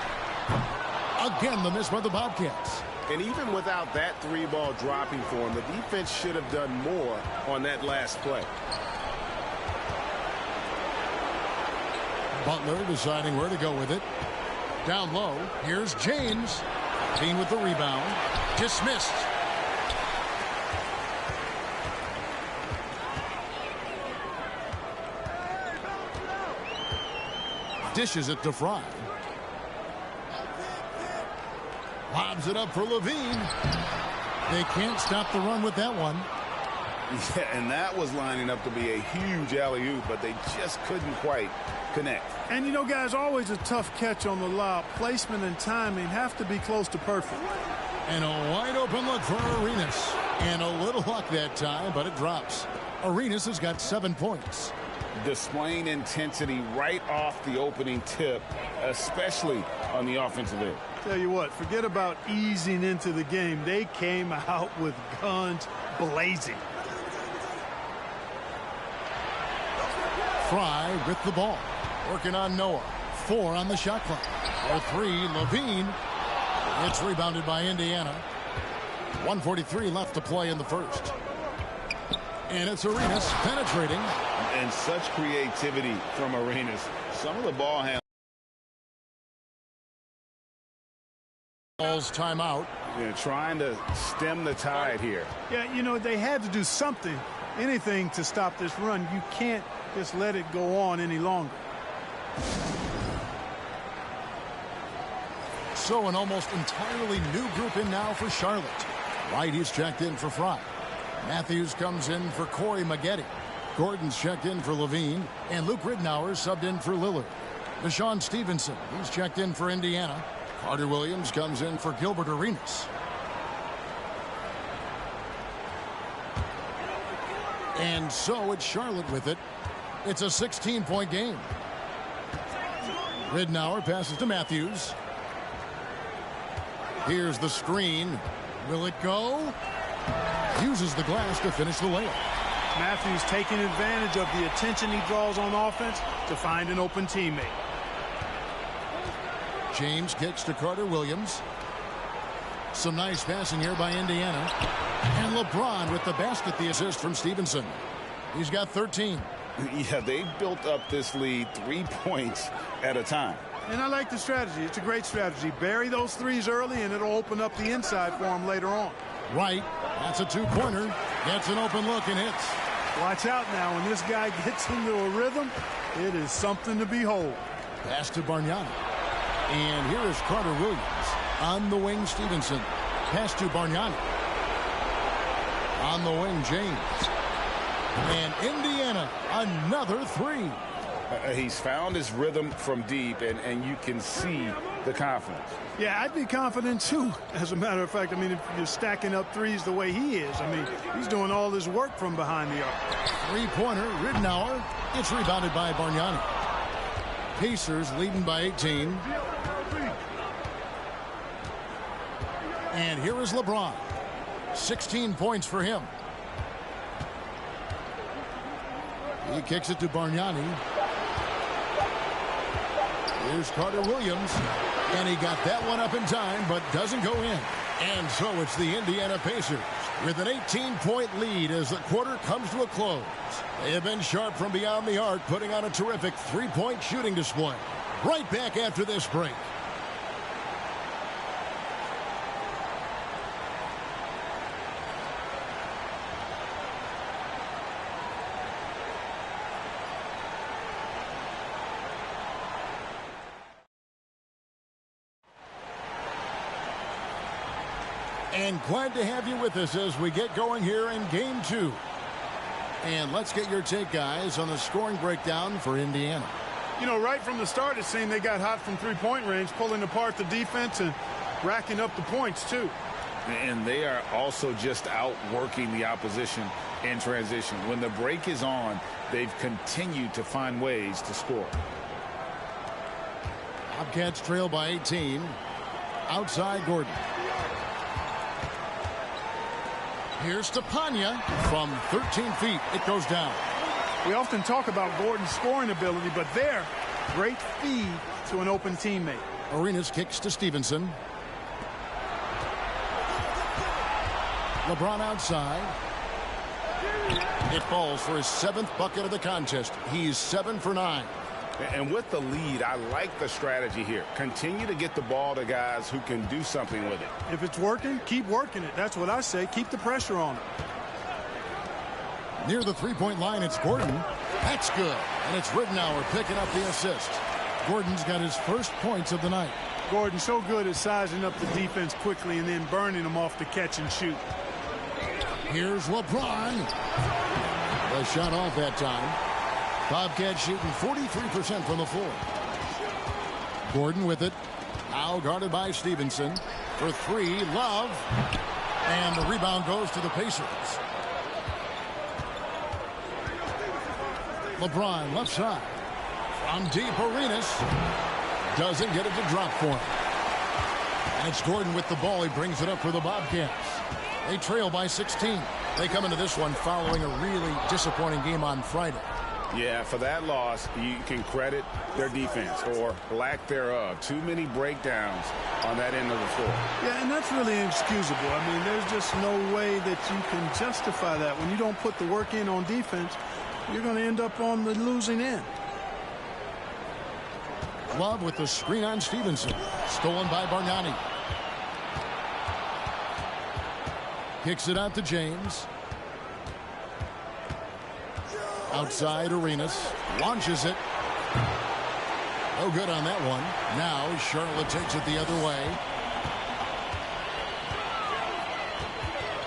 Again, the miss by the Bobcats. And even without that 3-ball dropping for him, the defense should have done more on that last play. Butler deciding where to go with it. Down low, here's James. Dean with the rebound. Dismissed. Dishes it to Fry. Lobs it up for Levine. They can't stop the run with that one. Yeah, and that was lining up to be a huge alley-oop, but they just couldn't quite connect. And, you know, guys, always a tough catch on the lob. Placement and timing have to be close to perfect. And a wide open look for Arenas. And a little luck that time, but it drops. Arenas has got 7 points. Displaying intensity right off the opening tip, especially on the offensive end. Tell you what, forget about easing into the game. They came out with guns blazing. Fry with the ball. Working on Noah. 4 on the shot clock. For 3, Levine. It's rebounded by Indiana. 1:43 left to play in the first. And it's Arenas penetrating. And such creativity from Arenas. Some of the ball handling. Ball's timeout. Trying to stem the tide here. Yeah, you know, they had to do something, anything to stop this run. You can't just let it go on any longer. So an almost entirely new group in now for Charlotte. White is checked in for Fry. Matthews comes in for Corey Maggette. Gordon's checked in for Levine. And Luke Ridnour subbed in for Lillard. Deshaun Stevenson, he's checked in for Indiana. Carter Williams comes in for Gilbert Arenas. And so it's Charlotte with it. It's a 16-point game. Ridnour passes to Matthews. Here's the screen. Will it go? Uses the glass to finish the layup. Matthews taking advantage of the attention he draws on offense to find an open teammate. James kicks to Carter Williams. Some nice passing here by Indiana. And LeBron with the basket, the assist from Stevenson. He's got 13. Yeah, they've built up this lead 3 points at a time. And I like the strategy. It's a great strategy. Bury those threes early, and it'll open up the inside for him later on. Right. That's a two-pointer. Gets an open look and hits. Watch out now. When this guy gets into a rhythm, it is something to behold. Pass to Bargnani. And here is Carter Williams. On the wing, Stevenson. Pass to Bargnani. On the wing, James. And Indiana, another 3. He's found his rhythm from deep, and you can see the confidence. Yeah, I'd be confident, too. As a matter of fact, I mean, if you're stacking up threes the way he is, I mean, he's doing all this work from behind the arc. Three-pointer, Ridnour. It's rebounded by Bargnani. Pacers leading by 18. And here is LeBron. 16 points for him. He kicks it to Bargnani. Here's Carter Williams. And he got that one up in time, but doesn't go in. And so it's the Indiana Pacers with an 18-point lead as the quarter comes to a close. They have been sharp from beyond the arc, putting on a terrific three-point shooting display. Right back after this break. And glad to have you with us as we get going here in Game 2. And let's get your take, guys, on the scoring breakdown for Indiana. You know, right from the start, it seemed they got hot from three-point range, pulling apart the defense and racking up the points, too. And they are also just outworking the opposition in transition. When the break is on, they've continued to find ways to score. Bobcats trail by 18. Outside Gordon. Here's Stepanya from 13 feet. It goes down. We often talk about Gordon's scoring ability, but there, great feed to an open teammate. Arenas kicks to Stevenson. LeBron outside. It falls for his 7th bucket of the contest. He's 7 for 9. And with the lead, I like the strategy here. Continue to get the ball to guys who can do something with it. If it's working, keep working it. That's what I say. Keep the pressure on it. Near the three-point line, it's Gordon. That's good. And it's Ridnour picking up the assist. Gordon's got his first points of the night. Gordon so good at sizing up the defense quickly and then burning them off the catch and shoot. Here's LeBron. The shot off that time. Bobcats shooting 43% from the floor. Gordon with it. Now guarded by Stevenson. For 3, Love. And the rebound goes to the Pacers. LeBron left side. From deep, Arenas. Doesn't get it to drop for him. And it's Gordon with the ball. He brings it up for the Bobcats. They trail by 16. They come into this one following a really disappointing game on Friday. Yeah, for that loss, you can credit their defense or lack thereof. Too many breakdowns on that end of the floor. Yeah, and that's really inexcusable. I mean, there's just no way that you can justify that. When you don't put the work in on defense, you're going to end up on the losing end. Love with the screen on Stevenson. Stolen by Bargnani. Kicks it out to James. Outside, Arenas. Launches it. No good on that one. Now Charlotte takes it the other way.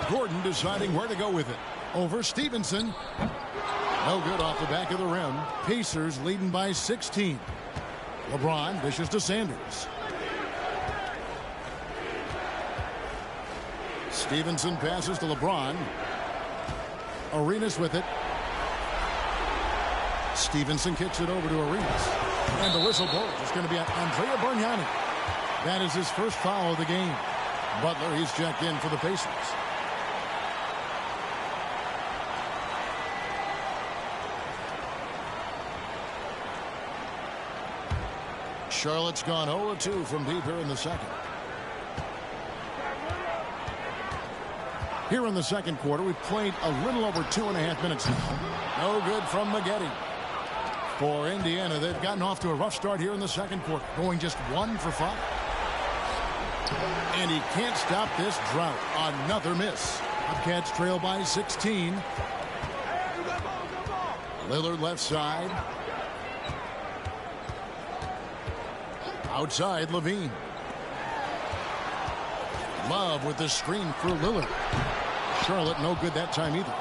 Gordon deciding where to go with it. Over Stevenson. No good off the back of the rim. Pacers leading by 16. LeBron dishes to Sanders. Stevenson passes to LeBron. Arenas with it. Stevenson kicks it over to Arenas. And the whistle blows. It's going to be on Andrea Bargnani. That is his first foul of the game. Butler, he's checked in for the Pacers. Charlotte's gone 0-2 from deep here in the second. Here in the second quarter, we've played a little over 2.5 minutes now. No good from Maggette. For Indiana, they've gotten off to a rough start here in the second quarter, going just 1 for 5. And he can't stop this drought. Another miss. Bobcats trail by 16. Lillard left side. Outside, Levine. Love with the screen for Lillard. Charlotte no good that time either.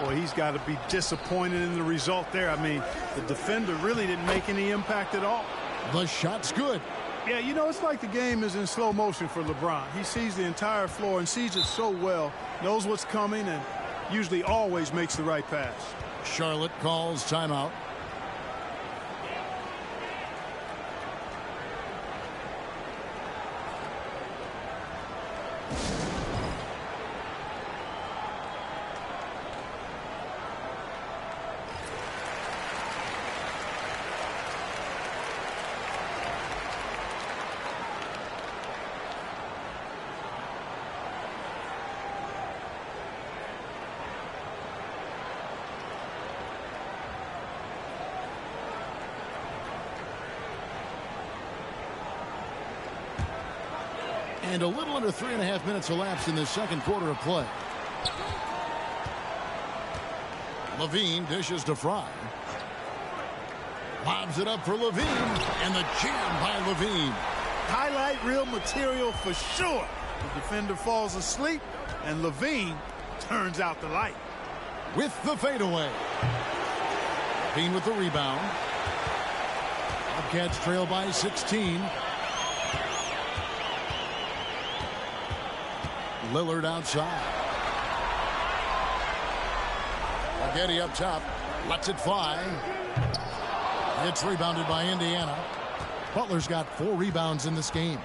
Boy, he's got to be disappointed in the result there. I mean, the defender really didn't make any impact at all. The shot's good. Yeah, you know, it's like the game is in slow motion for LeBron. He sees the entire floor and sees it so well, knows what's coming, and usually always makes the right pass. Charlotte calls timeout. And a little under 3.5 minutes elapsed in the second quarter of play. Levine dishes to Fry. Lobs it up for Levine. And the jam by Levine. Highlight reel material for sure. The defender falls asleep, and Levine turns out the light. With the fadeaway. Levine with the rebound. Bobcats trail by 16. Lillard outside. Maggette up top. Lets it fly. It's rebounded by Indiana. Butler's got 4 rebounds in this game.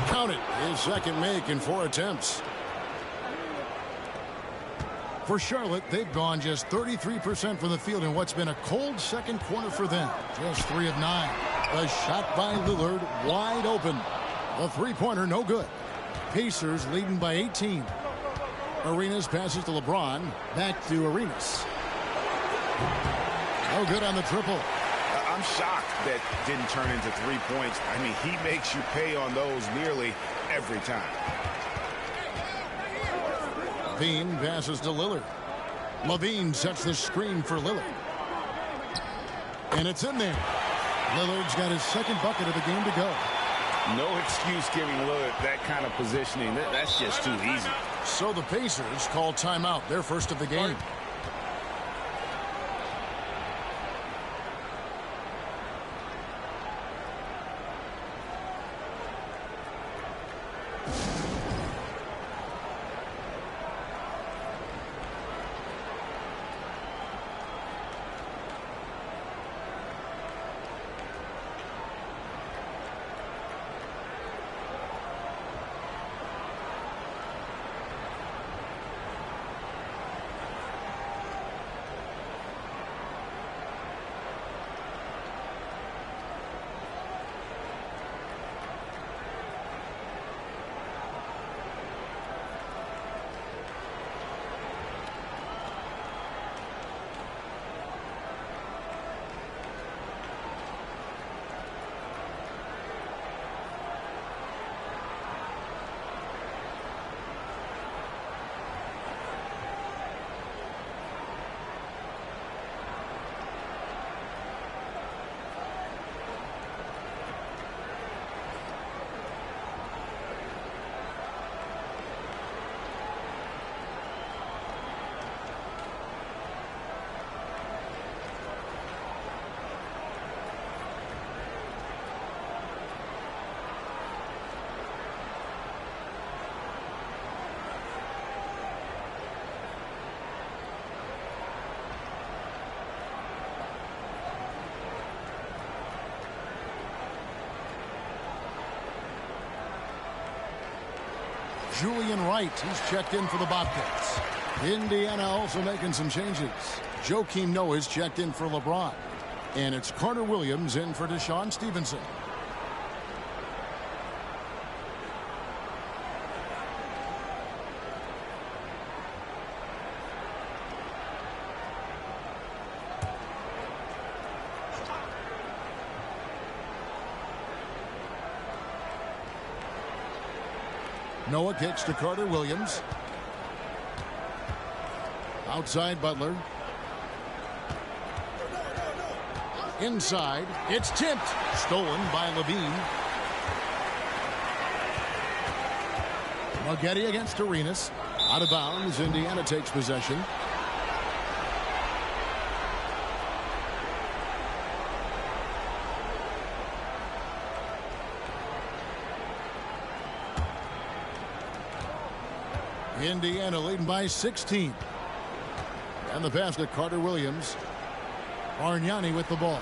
Count it. His second make in 4 attempts. For Charlotte, they've gone just 33% from the field in what's been a cold second quarter for them. Just 3 of 9. The shot by Lillard wide open. The three-pointer no good. Pacers leading by 18. Arenas passes to LeBron. Back to Arenas. No good on the triple. I'm shocked that didn't turn into 3 points. I mean, he makes you pay on those nearly every time. Levine passes to Lillard. Levine sets the screen for Lillard. And it's in there. Lillard's got his second bucket of the game to go. No excuse giving Lillard that kind of positioning. That's just too easy. So the Pacers call timeout, their first of the game. Julian Wright, he's checked in for the Bobcats. Indiana also making some changes. Joakim Noah's checked in for LeBron. And it's Carter Williams in for Deshaun Stevenson. Noah kicks to Carter Williams. Outside Butler. Inside. It's tipped. Stolen by Levine. Maggette against Arenas. Out of bounds. Indiana takes possession. Indiana leading by 16. And the pass to Carter Williams. Bargnani with the ball.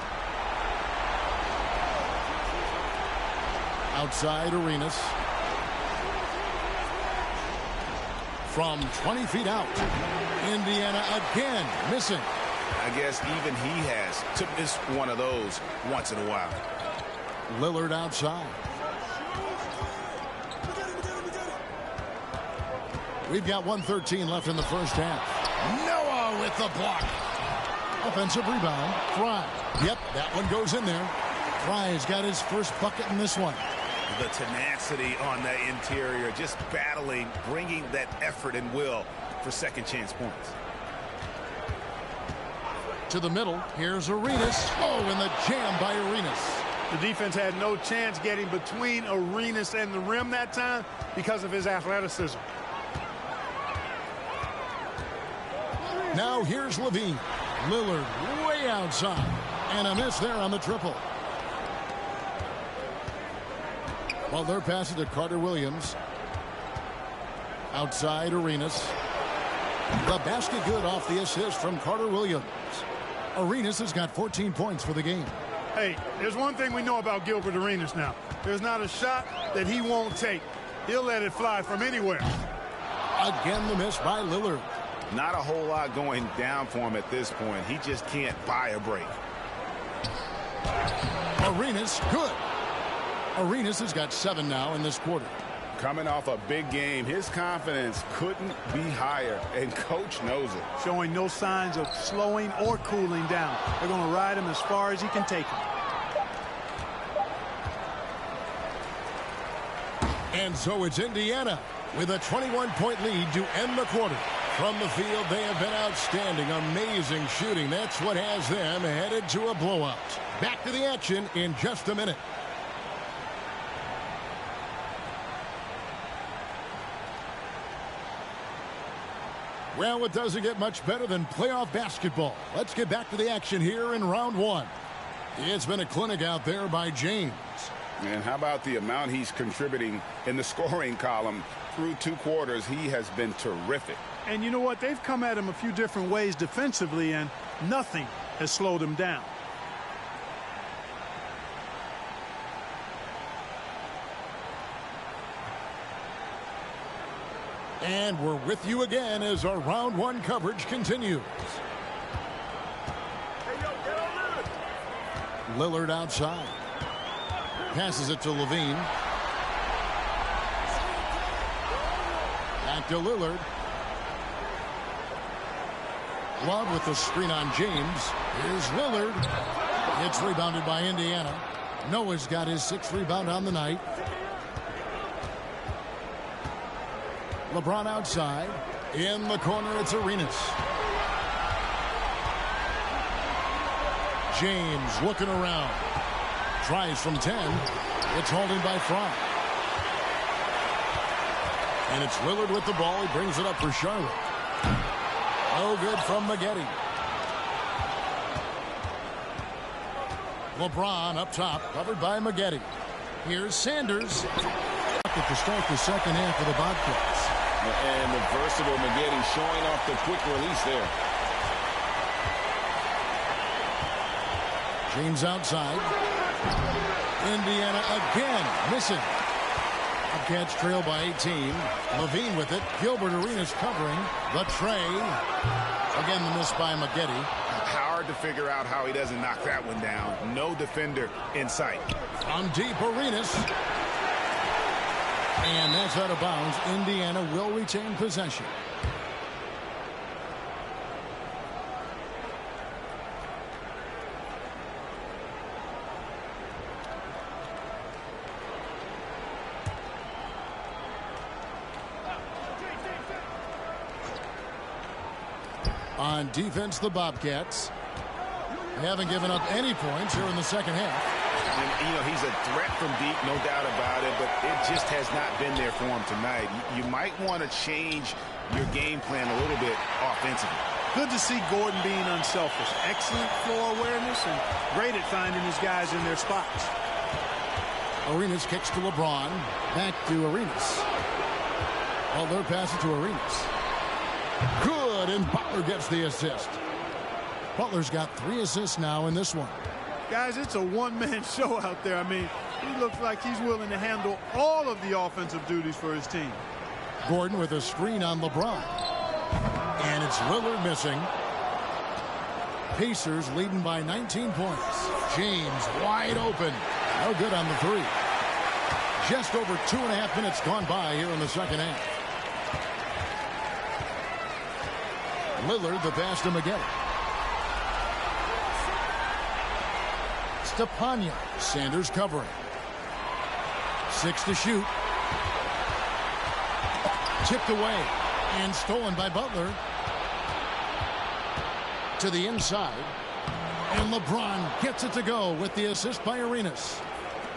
Outside Arenas. From 20 feet out. Indiana again missing. I guess even he has to miss one of those once in a while. Lillard outside. We've got 1:13 left in the first half. Noah with the block. Offensive rebound. Fry. Yep, that one goes in there. Fry's got his first bucket in this one. The tenacity on the interior, just battling, bringing that effort and will for second chance points. To the middle. Here's Arenas. Oh, and the jam by Arenas. The defense had no chance getting between Arenas and the rim that time because of his athleticism. Now here's Levine. Lillard way outside. And a miss there on the triple. Well, they're passing to Carter Williams. Outside Arenas. The basket good off the assist from Carter Williams. Arenas has got 14 points for the game. Hey, there's one thing we know about Gilbert Arenas now. There's not a shot that he won't take. He'll let it fly from anywhere. Again, the miss by Lillard. Not a whole lot going down for him at this point. He just can't buy a break. Arenas, good. Arenas has got 7 now in this quarter. Coming off a big game, his confidence couldn't be higher, and coach knows it. Showing no signs of slowing or cooling down. They're going to ride him as far as he can take him. And so it's Indiana with a 21-point lead to end the quarter. From the field, they have been outstanding. Amazing shooting. That's what has them headed to a blowout. Back to the action in just a minute. Well, it doesn't get much better than playoff basketball. Let's get back to the action here in round 1. It's been a clinic out there by James. And how about the amount he's contributing in the scoring column through 2 quarters? He has been terrific. And you know what? They've come at him a few different ways defensively, and nothing has slowed him down. And we're with you again as our round 1 coverage continues. Lillard outside. Passes it to Levine. Back to Lillard. Love with the screen on James. Here's Lillard. It's rebounded by Indiana. Noah's got his 6th rebound on the night. LeBron outside. In the corner, it's Arenas. James looking around. Tries from 10. It's holding by Fry. And it's Lillard with the ball. He brings it up for Charlotte. No good from Maggette. LeBron up top, covered by Maggette. Here's Sanders. To start the second half of the Bobcats. And the versatile Maggette showing off the quick release there. James outside. Indiana again missing. Bobcats trail by 18. Levine with it. Gilbert Arenas covering. The tray. Again the miss by Maggette. Hard to figure out how he doesn't knock that one down. No defender in sight. From deep, Arenas. And that's out of bounds. Indiana will retain possession. On defense, the Bobcats haven't given up any points here in the second half. And, you know, he's a threat from deep, no doubt about it, but it just has not been there for him tonight. You might want to change your game plan a little bit offensively. Good to see Gordon being unselfish. Excellent floor awareness and great at finding his guys in their spots. Arenas kicks to LeBron. Back to Arenas. Butler passes to Arenas. Good, and Butler gets the assist. Butler's got 3 assists now in this one. Guys, it's a one-man show out there. I mean, he looks like he's willing to handle all of the offensive duties for his team. Gordon with a screen on LeBron. And it's Lillard missing. Pacers leading by 19 points. James wide open. No good on the 3. Just over 2.5 minutes gone by here in the second half. Lillard the pass to Maggette. Stepanya. Sanders covering. 6 to shoot. Tipped away and stolen by Butler. To the inside. And LeBron gets it to go with the assist by Arenas.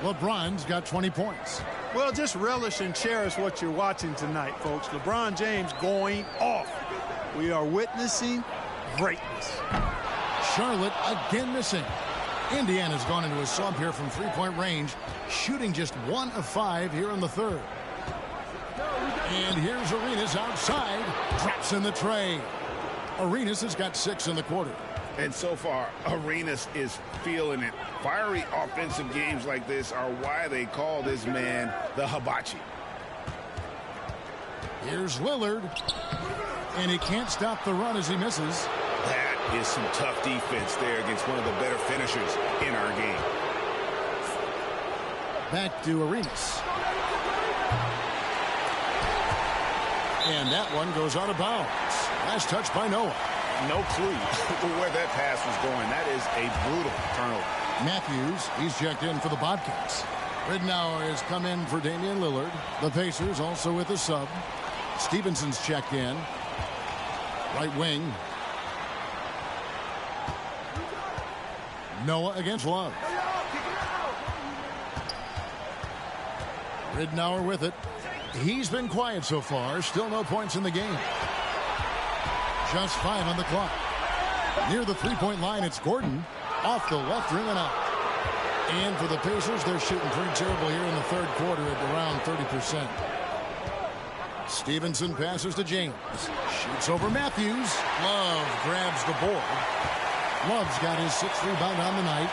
LeBron's got 20 points. Well, just relish and cherish what you're watching tonight, folks. LeBron James going off. We are witnessing greatness. Charlotte again missing. Indiana's gone into a slump here from 3-point range, shooting just 1 of 5 here in the third. And here's Arenas outside, drops in the tray. Arenas has got 6 in the quarter. And so far, Arenas is feeling it. Fiery offensive games like this are why they call this man the hibachi. Here's Lillard, and he can't stop the run as he misses. That is some tough defense there against one of the better finishers in our game. Back to Arenas. And that one goes out of bounds. Last touch by Noah. No clue where that pass was going. That is a brutal turnover. Matthews, he's checked in for the Bobcats. Ridnour has come in for Damian Lillard. The Pacers also with a sub. Stevenson's checked in. Right wing. Noah against Love. Ridnour with it. He's been quiet so far. Still no points in the game. Just 5 on the clock. Near the three-point line, it's Gordon. Off the left rim and out. And for the Pacers, they're shooting pretty terrible here in the third quarter at around 30%. Stevenson passes to James. Shoots over Matthews. Love grabs the board. Love's got his 6th rebound on the night.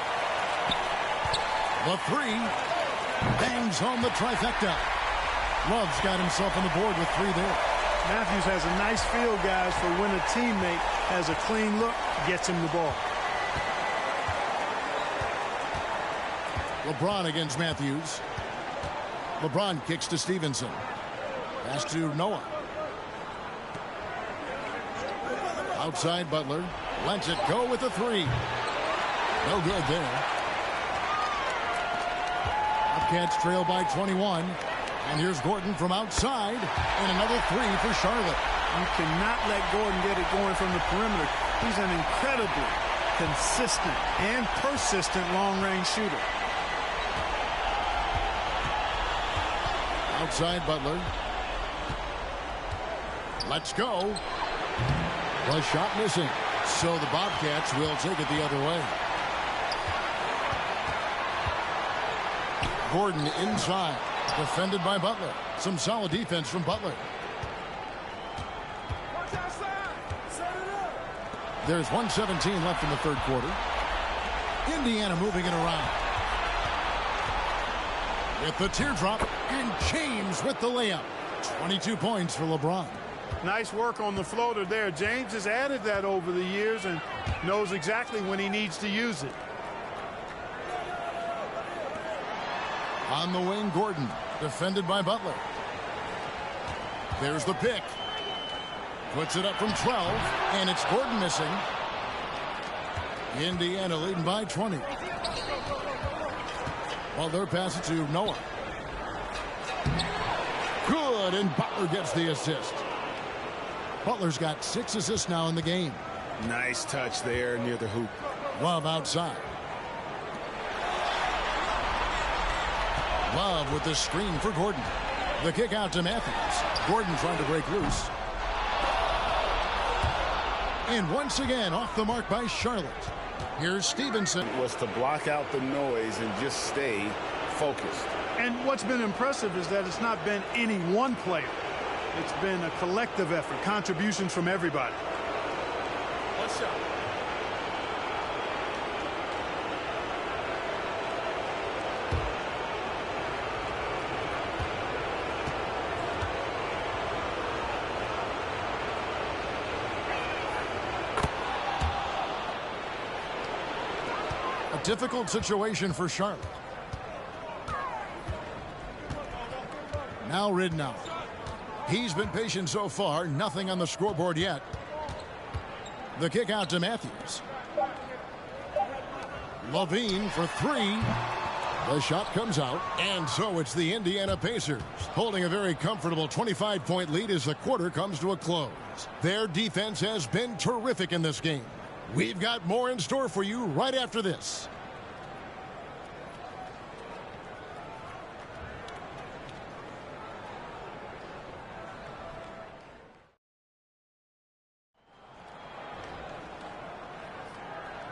The three. Bangs home the trifecta. Love's got himself on the board with 3 there. Matthews has a nice feel, guys, for when a teammate has a clean look, gets him the ball. LeBron against Matthews. LeBron kicks to Stevenson. Pass to Noah. Outside Butler. Lets it go with a 3. No good there. Bobcats trail by 21. And here's Gordon from outside. And another 3 for Charlotte. You cannot let Gordon get it going from the perimeter. He's an incredibly consistent and persistent long-range shooter. Outside Butler. Let's go. The shot missing. So the Bobcats will take it the other way. Gordon inside. Defended by Butler. Some solid defense from Butler. There's 1:17 left in the third quarter. Indiana moving it around. With the teardrop, and James with the layup. 22 points for LeBron. Nice work on the floater there. James has added that over the years and knows exactly when he needs to use it. On the wing, Gordon. Defended by Butler. There's the pick. Puts it up from 12, and it's Gordon missing. Indiana leading by 20. Butler passes to Noah. Good, and Butler gets the assist. Butler's got 6 assists now in the game. Nice touch there near the hoop. Love outside. Love with the screen for Gordon. The kick out to Matthews. Gordon trying to break loose. And once again off the mark by Charlotte. Here's Stevenson. Was to block out the noise and just stay focused. And what's been impressive is that it's not been any one player. It's been a collective effort, contributions from everybody. One shot. A difficult situation for Charlotte. Now Ridnour. He's been patient so far. Nothing on the scoreboard yet. The kick out to Matthews. Levine for 3. The shot comes out. And so it's the Indiana Pacers holding a very comfortable 25-point lead as the quarter comes to a close. Their defense has been terrific in this game. We've got more in store for you right after this.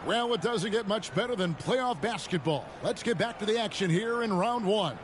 Well, it doesn't get much better than playoff basketball. Let's get back to the action here in round 1.